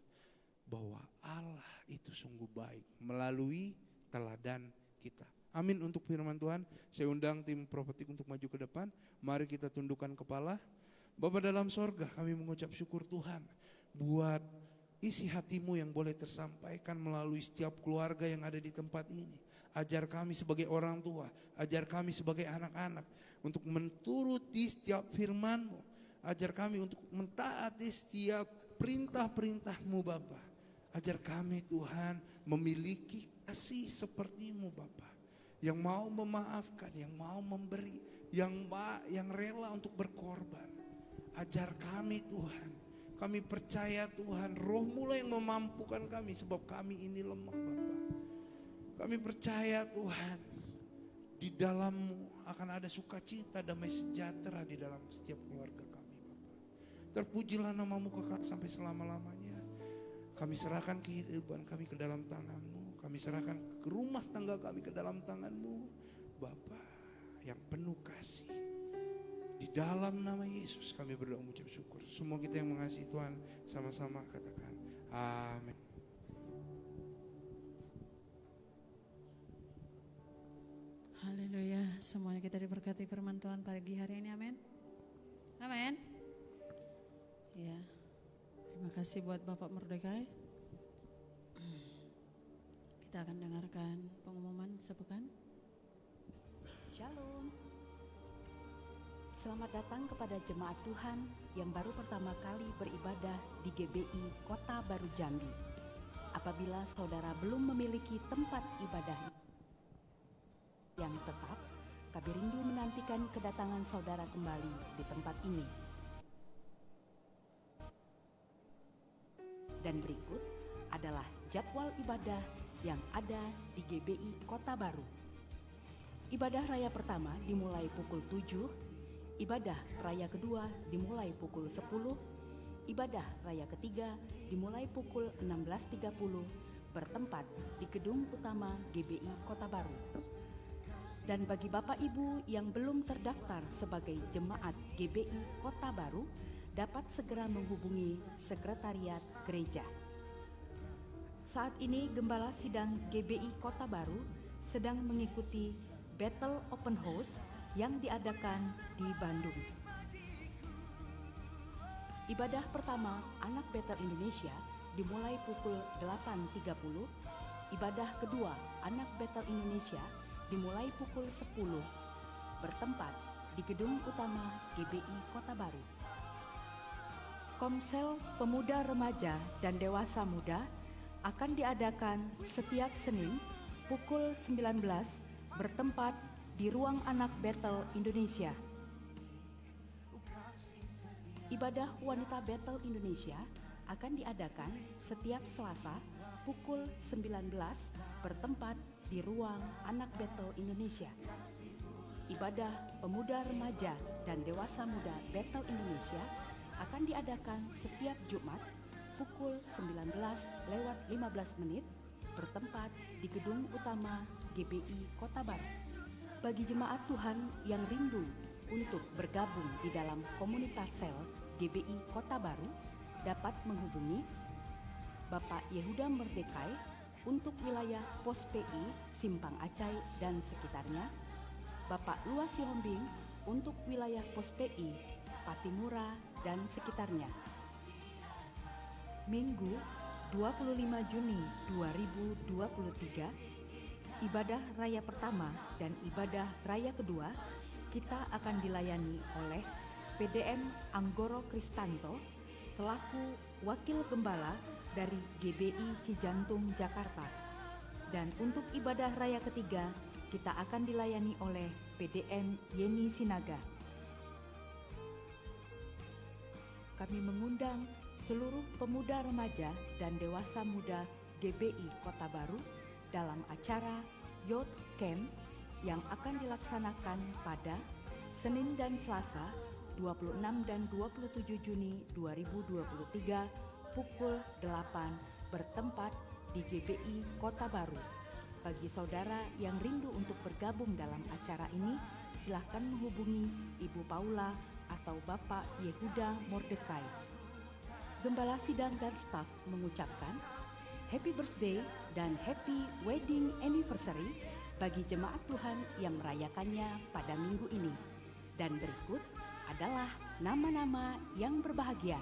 bahwa Allah itu sungguh baik melalui teladan kita. Amin untuk firman Tuhan. Saya undang tim prophetik untuk maju ke depan. Mari kita tundukkan kepala. Bapa dalam sorga, kami mengucap syukur Tuhan buat isi hatimu yang boleh tersampaikan melalui setiap keluarga yang ada di tempat ini. Ajar kami sebagai orang tua, ajar kami sebagai anak-anak untuk menuruti setiap firman-Mu. Ajar kami untuk mentaati setiap perintah-perintah-Mu Bapa. Ajar kami Tuhan memiliki kasih seperti-Mu Bapa. Yang mau memaafkan, yang mau memberi, yang rela untuk berkorban. Ajar kami Tuhan. Kami percaya Tuhan, Roh-Mu lah yang memampukan kami sebab kami ini lemah Bapa. Kami percaya Tuhan, di dalam-Mu akan ada sukacita, damai sejahtera di dalam setiap keluarga kami Bapa. Terpujilah nama-Mu kekal sampai selama-lamanya. Kami serahkan kehidupan kami ke dalam tangan-Mu. Kami serahkan ke rumah tangga kami ke dalam tangan-Mu Bapa yang penuh kasih. Di dalam nama Yesus kami berdoa mengucap syukur. Semua kita yang mengasihi Tuhan sama-sama katakan amin. Haleluya, semuanya kita diberkati firman Tuhan pagi hari ini, amin. Amin. Ya, terima kasih buat Bapak Mordekai. Kita akan dengarkan pengumuman sepekan. Shalom. Selamat datang kepada jemaat Tuhan yang baru pertama kali beribadah di GBI Kota Baru Jambi. Apabila saudara belum memiliki tempat ibadah yang tetap, kami rindu menantikan kedatangan saudara kembali di tempat ini. Dan berikut adalah jadwal ibadah yang ada di GBI Kota Baru. Ibadah raya pertama dimulai pukul 7, ibadah raya kedua dimulai pukul 10, ibadah raya ketiga dimulai pukul 16.30 bertempat di gedung utama GBI Kota Baru. Dan bagi Bapak Ibu yang belum terdaftar sebagai jemaat GBI Kota Baru, dapat segera menghubungi sekretariat gereja. Saat ini Gembala Sidang GBI Kota Baru sedang mengikuti Battle Open House yang diadakan di Bandung. Ibadah pertama Anak Battle Indonesia dimulai pukul 8.30, ibadah kedua Anak Battle Indonesia dimulai pukul 10, bertempat di gedung utama GBI Kota Baru. Komsel Pemuda Remaja dan Dewasa Muda akan diadakan setiap Senin pukul 19 bertempat di Ruang Anak Battle Indonesia. Ibadah Wanita Battle Indonesia akan diadakan setiap Selasa pukul 19 bertempat di Ruang Anak Battle Indonesia. Ibadah Pemuda Remaja dan Dewasa Muda Battle Indonesia akan diadakan setiap Jumat pukul 19:15 bertempat di Gedung Utama GBI Kota Baru. Bagi jemaat Tuhan yang rindu untuk bergabung di dalam komunitas sel GBI Kota Baru, dapat menghubungi Bapak Yehuda Mordekai untuk wilayah Pos PI Simpang Acai dan sekitarnya, Bapak Luas Sihombing untuk wilayah Pos PI Patimura dan sekitarnya. Minggu 25 Juni 2023, ibadah raya pertama dan ibadah raya kedua kita akan dilayani oleh PDM Anggoro Kristanto selaku Wakil Gembala dari GBI Cijantung, Jakarta. Dan untuk ibadah raya ketiga kita akan dilayani oleh PDM Yeni Sinaga. Kami mengundang seluruh pemuda remaja dan dewasa muda GBI Kota Baru dalam acara Youth Camp yang akan dilaksanakan pada Senin dan Selasa 26 dan 27 Juni 2023 pukul 8 bertempat di GBI Kota Baru. Bagi saudara yang rindu untuk bergabung dalam acara ini, silakan menghubungi Ibu Paula atau Bapak Yehuda Mordekai. Gembala sidang dan staf mengucapkan Happy Birthday dan Happy Wedding Anniversary bagi jemaat Tuhan yang merayakannya pada minggu ini. Dan berikut adalah nama-nama yang berbahagia.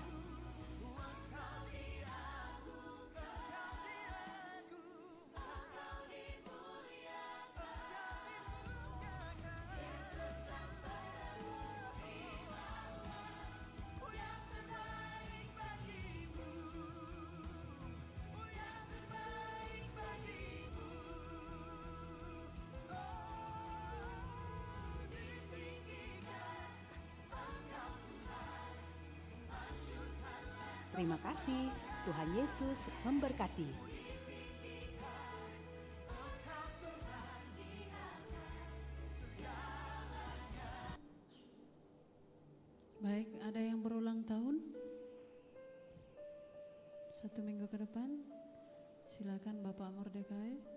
Terima kasih, Tuhan Yesus memberkati. Baik, ada yang berulang tahun? 1 minggu ke depan, silakan Bapak Mordekai.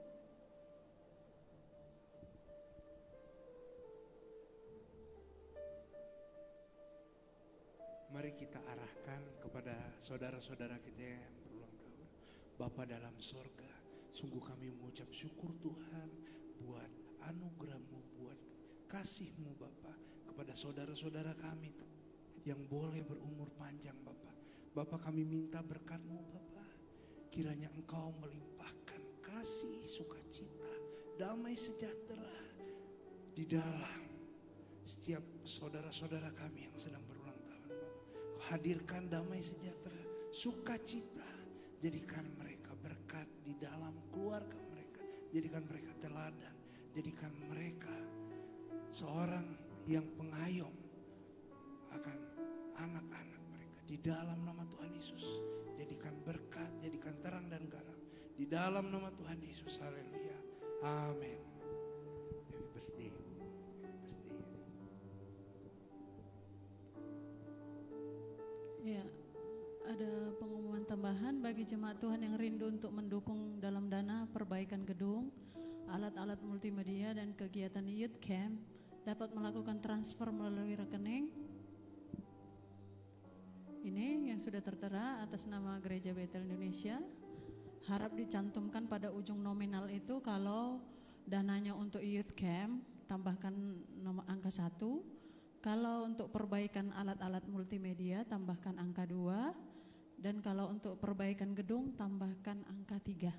Mari kita arahkan kepada saudara-saudara kita yang berulang tahun. Bapa dalam sorga, sungguh kami mengucap syukur Tuhan buat anugerah-Mu, buat kasih-Mu Bapa kepada saudara-saudara kami yang boleh berumur panjang Bapa. Bapa, kami minta berkat-Mu Bapa, kiranya Engkau melimpahkan kasih, sukacita, damai sejahtera di dalam setiap saudara-saudara kami yang sedang berulang tahun Bapa. Hadirkan damai sejahtera, sukacita, jadikan mereka berkat di dalam keluarga mereka, jadikan mereka teladan, jadikan mereka seorang yang pengayom akan anak-anak mereka di dalam nama Tuhan Yesus. Jadikan berkat, jadikan terang dan garam di dalam nama Tuhan Yesus. Haleluya, amin. Happy birthday. Ya, ada pengumuman tambahan bagi jemaat Tuhan yang rindu untuk mendukung dalam dana perbaikan gedung, alat-alat multimedia dan kegiatan Youth Camp dapat melakukan transfer melalui rekening ini yang sudah tertera atas nama Gereja Betel Indonesia. Harap dicantumkan pada ujung nominal itu kalau dananya untuk Youth Camp tambahkan nomor angka 1. Kalau untuk perbaikan alat-alat multimedia tambahkan angka 2, dan kalau untuk perbaikan gedung tambahkan angka 3.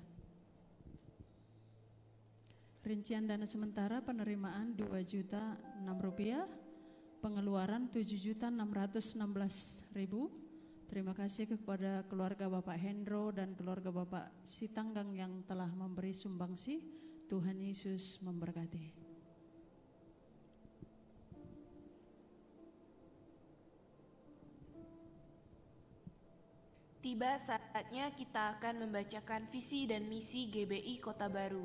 Rincian dana sementara penerimaan Rp2.600.000, pengeluaran Rp7.616.000. Terima kasih kepada keluarga Bapak Hendro dan keluarga Bapak Sitanggang yang telah memberi sumbangsi. Tuhan Yesus memberkati. Tiba saatnya kita akan membacakan visi dan misi GBI Kota Baru.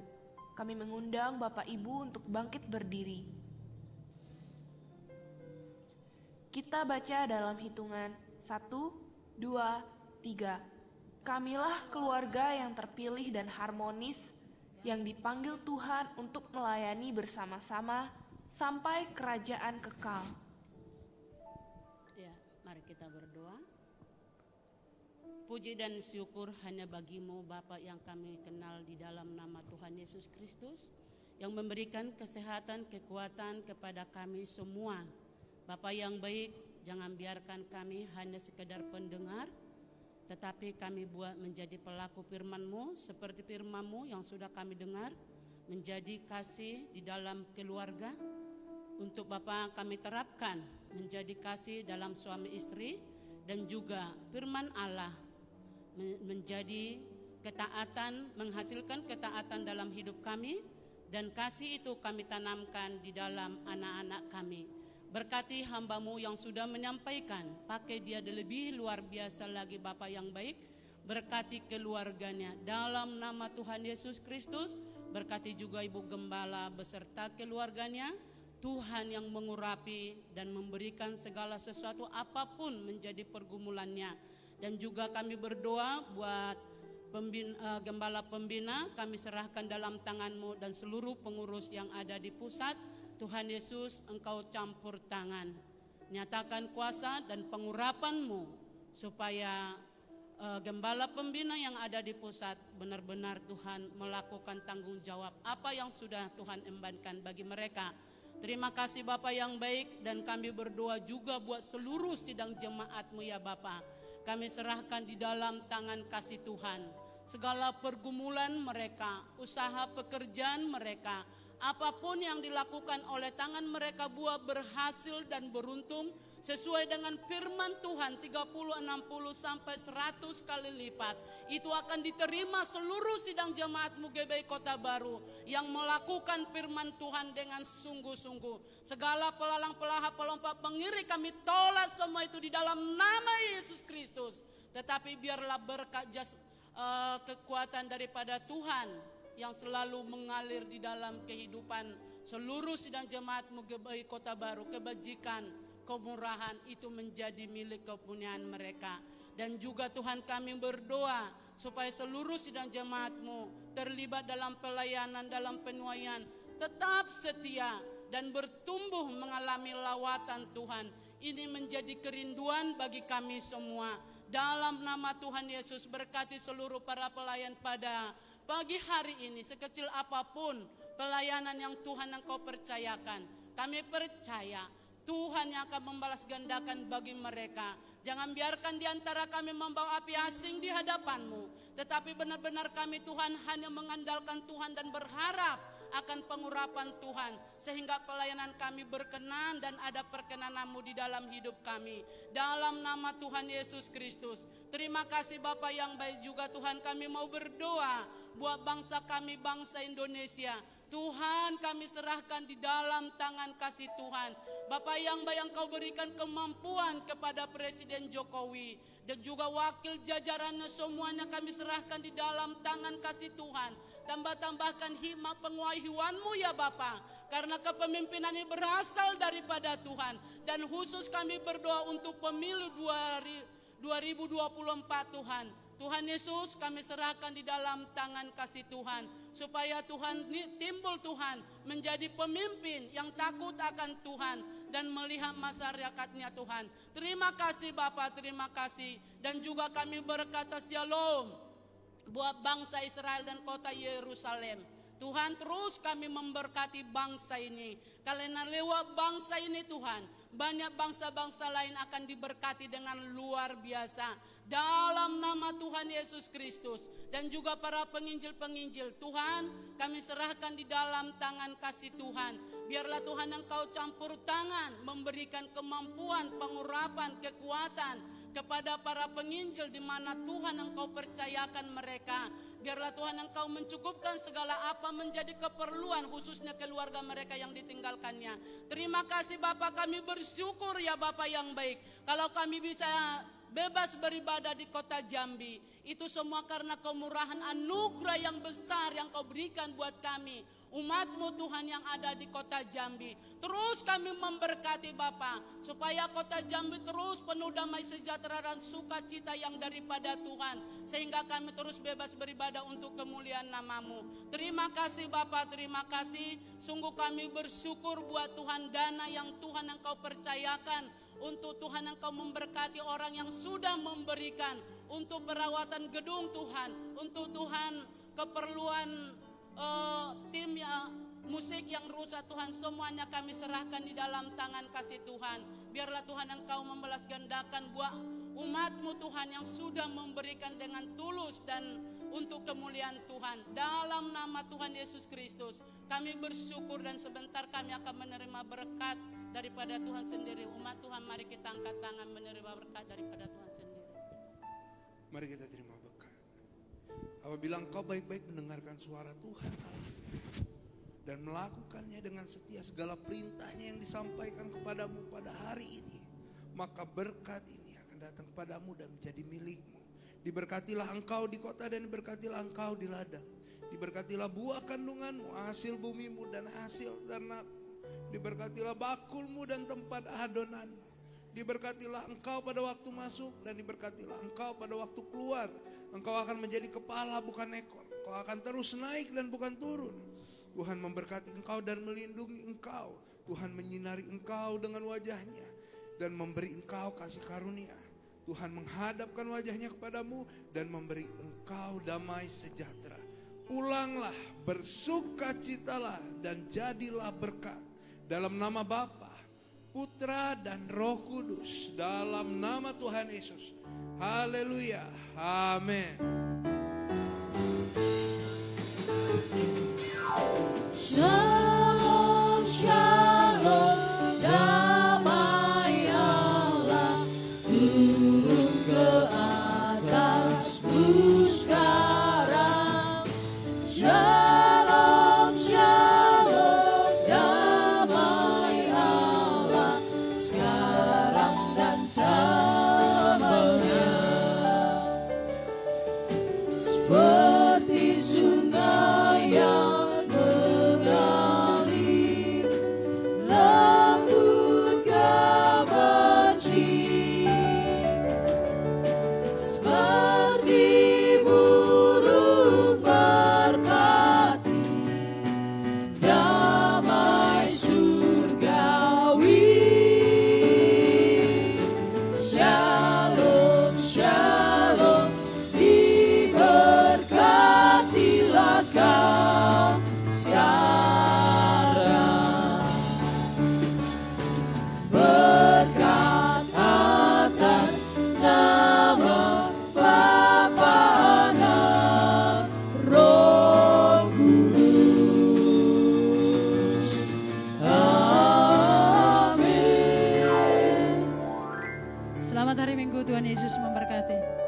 Kami mengundang Bapak Ibu untuk bangkit berdiri. Kita baca dalam hitungan 1, 2, 3. Kamilah keluarga yang terpilih dan harmonis, yang dipanggil Tuhan untuk melayani bersama-sama sampai kerajaan kekal. Ya, mari kita berdoa. Puji dan syukur hanya bagi-Mu Bapa yang kami kenal di dalam nama Tuhan Yesus Kristus, yang memberikan kesehatan, kekuatan kepada kami semua. Bapa yang baik, jangan biarkan kami hanya sekedar pendengar, tetapi kami buat menjadi pelaku firman-Mu, seperti firman-Mu yang sudah kami dengar, menjadi kasih di dalam keluarga. Untuk Bapa kami terapkan menjadi kasih dalam suami istri, dan juga firman Allah menjadi ketaatan, menghasilkan ketaatan dalam hidup kami, dan kasih itu kami tanamkan di dalam anak-anak kami. Berkati hamba-Mu yang sudah menyampaikan, pakai dia lebih luar biasa lagi Bapa yang baik. Berkati keluarganya dalam nama Tuhan Yesus Kristus. Berkati juga Ibu Gembala beserta keluarganya. Tuhan yang mengurapi dan memberikan segala sesuatu apapun menjadi pergumulannya. Dan juga kami berdoa buat Gembala Pembina, kami serahkan dalam tangan-Mu dan seluruh pengurus yang ada di pusat. Tuhan Yesus, Engkau campur tangan. Nyatakan kuasa dan pengurapan-Mu supaya Gembala Pembina yang ada di pusat benar-benar Tuhan melakukan tanggung jawab apa yang sudah Tuhan embankan bagi mereka. Terima kasih Bapak yang baik, dan kami berdoa juga buat seluruh sidang jemaat-Mu ya Bapak. Kami serahkan di dalam tangan kasih Tuhan. Segala pergumulan mereka, usaha pekerjaan mereka, apapun yang dilakukan oleh tangan mereka buah berhasil dan beruntung sesuai dengan firman Tuhan 30, 60 sampai 100 kali lipat. Itu akan diterima seluruh sidang jemaat-Mu GBI Kota Baru yang melakukan firman Tuhan dengan sungguh-sungguh. Segala pelalang, pelahap, pelompat, pengiri kami tolak semua itu di dalam nama Yesus Kristus. Tetapi biarlah berkat kekuatan daripada Tuhan yang selalu mengalir di dalam kehidupan seluruh sidang jemaat-Mu GBI Kota Baru, kebajikan, kemurahan itu menjadi milik kepunyaan mereka. Dan juga Tuhan kami berdoa supaya seluruh sidang jemaat-Mu terlibat dalam pelayanan, dalam penuaian, tetap setia dan bertumbuh mengalami lawatan Tuhan. Ini menjadi kerinduan bagi kami semua. Dalam nama Tuhan Yesus, berkati seluruh para pelayan pada pagi hari ini, sekecil apapun pelayanan yang Tuhan Engkau percayakan. Kami percaya Tuhan yang akan membalas gandakan bagi mereka. Jangan biarkan di antara kami membawa api asing di hadapan-Mu. Tetapi benar-benar kami Tuhan hanya mengandalkan Tuhan dan berharap akan pengurapan Tuhan. Sehingga pelayanan kami berkenan dan ada perkenanan-Mu di dalam hidup kami. Dalam nama Tuhan Yesus Kristus. Terima kasih Bapa yang baik juga Tuhan, kami mau berdoa buat bangsa kami, bangsa Indonesia. Tuhan kami serahkan di dalam tangan kasih Tuhan. Bapak yang baik, Engkau berikan kemampuan kepada Presiden Jokowi dan juga wakil jajarannya semuanya kami serahkan di dalam tangan kasih Tuhan. Tambahkan hikmat penguayaan-Mu ya Bapa, karena kepemimpinan ini berasal daripada Tuhan. Dan khusus kami berdoa untuk pemilu 2024 Tuhan. Tuhan Yesus kami serahkan di dalam tangan kasih Tuhan. Supaya Tuhan timbul Tuhan menjadi pemimpin yang takut akan Tuhan dan melihat masyarakatnya Tuhan. Terima kasih Bapa, terima kasih. Dan juga kami berkata shalom buat bangsa Israel dan kota Yerusalem. Tuhan terus kami memberkati bangsa ini. Karena lewat bangsa ini Tuhan, banyak bangsa-bangsa lain akan diberkati dengan luar biasa. Dalam nama Tuhan Yesus Kristus. Dan juga para penginjil-penginjil Tuhan, kami serahkan di dalam tangan kasih Tuhan. Biarlah Tuhan Engkau campur tangan, memberikan kemampuan, pengurapan, kekuatan kepada para penginjil di mana Tuhan Engkau percayakan mereka. Biarlah Tuhan Engkau mencukupkan segala apa menjadi keperluan khususnya keluarga mereka yang ditinggalkannya. Terima kasih Bapa, kami bersyukur ya Bapa yang baik. Kalau kami bisa bebas beribadah di kota Jambi, itu semua karena kemurahan anugerah yang besar yang Kau berikan buat kami, umat-Mu Tuhan yang ada di kota Jambi. Terus kami memberkati Bapa, supaya kota Jambi terus penuh damai sejahtera dan sukacita yang daripada Tuhan, sehingga kami terus bebas beribadah untuk kemuliaan nama-Mu. Terima kasih Bapa, terima kasih. Sungguh kami bersyukur buat Tuhan dana yang Tuhan Engkau percayakan, untuk Tuhan Engkau memberkati orang yang sudah memberikan untuk perawatan gedung Tuhan, untuk Tuhan keperluan tim musik yang rusak Tuhan, semuanya kami serahkan di dalam tangan kasih Tuhan. Biarlah Tuhan Engkau membalas gandakan buat umat-Mu Tuhan yang sudah memberikan dengan tulus dan untuk kemuliaan Tuhan. Dalam nama Tuhan Yesus Kristus kami bersyukur, dan sebentar kami akan menerima berkat daripada Tuhan sendiri. Umat Tuhan, mari kita angkat tangan menerima berkat daripada Tuhan sendiri. Mari kita terima berkat. Apabila engkau baik-baik mendengarkan suara Tuhan Allah dan melakukannya dengan setia segala perintahnya yang disampaikan kepadamu pada hari ini, maka berkat ini akan datang kepadamu dan menjadi milikmu. Diberkatilah engkau di kota dan diberkatilah engkau di ladang. Diberkatilah buah kandunganmu, hasil bumimu dan hasil ternak. Diberkatilah bakulmu dan tempat adonanmu. Diberkatilah engkau pada waktu masuk dan diberkatilah engkau pada waktu keluar. Engkau akan menjadi kepala bukan ekor. Engkau akan terus naik dan bukan turun. Tuhan memberkati engkau dan melindungi engkau. Tuhan menyinari engkau dengan wajahnya dan memberi engkau kasih karunia. Tuhan menghadapkan wajahnya kepadamu dan memberi engkau damai sejahtera. Pulanglah, bersukacitalah dan jadilah berkat. Dalam nama Bapa, Putra dan Roh Kudus, dalam nama Tuhan Yesus. Haleluya. Amin. Shalom, shalom, damai Allah turun ke atasmu sekarang. Shalom, shalom, damai Allah sekarang dan selamanya. Seperti sungai yang mengalir, lembut gemercik, seperti burung merpati, damai surgawi. Shalom, shalom, diberkatilah kau sekarang. Berkat atas nama Bapa, Anak, Roh Kudus. Amin. Selamat hari Minggu, Tuhan Yesus memberkati.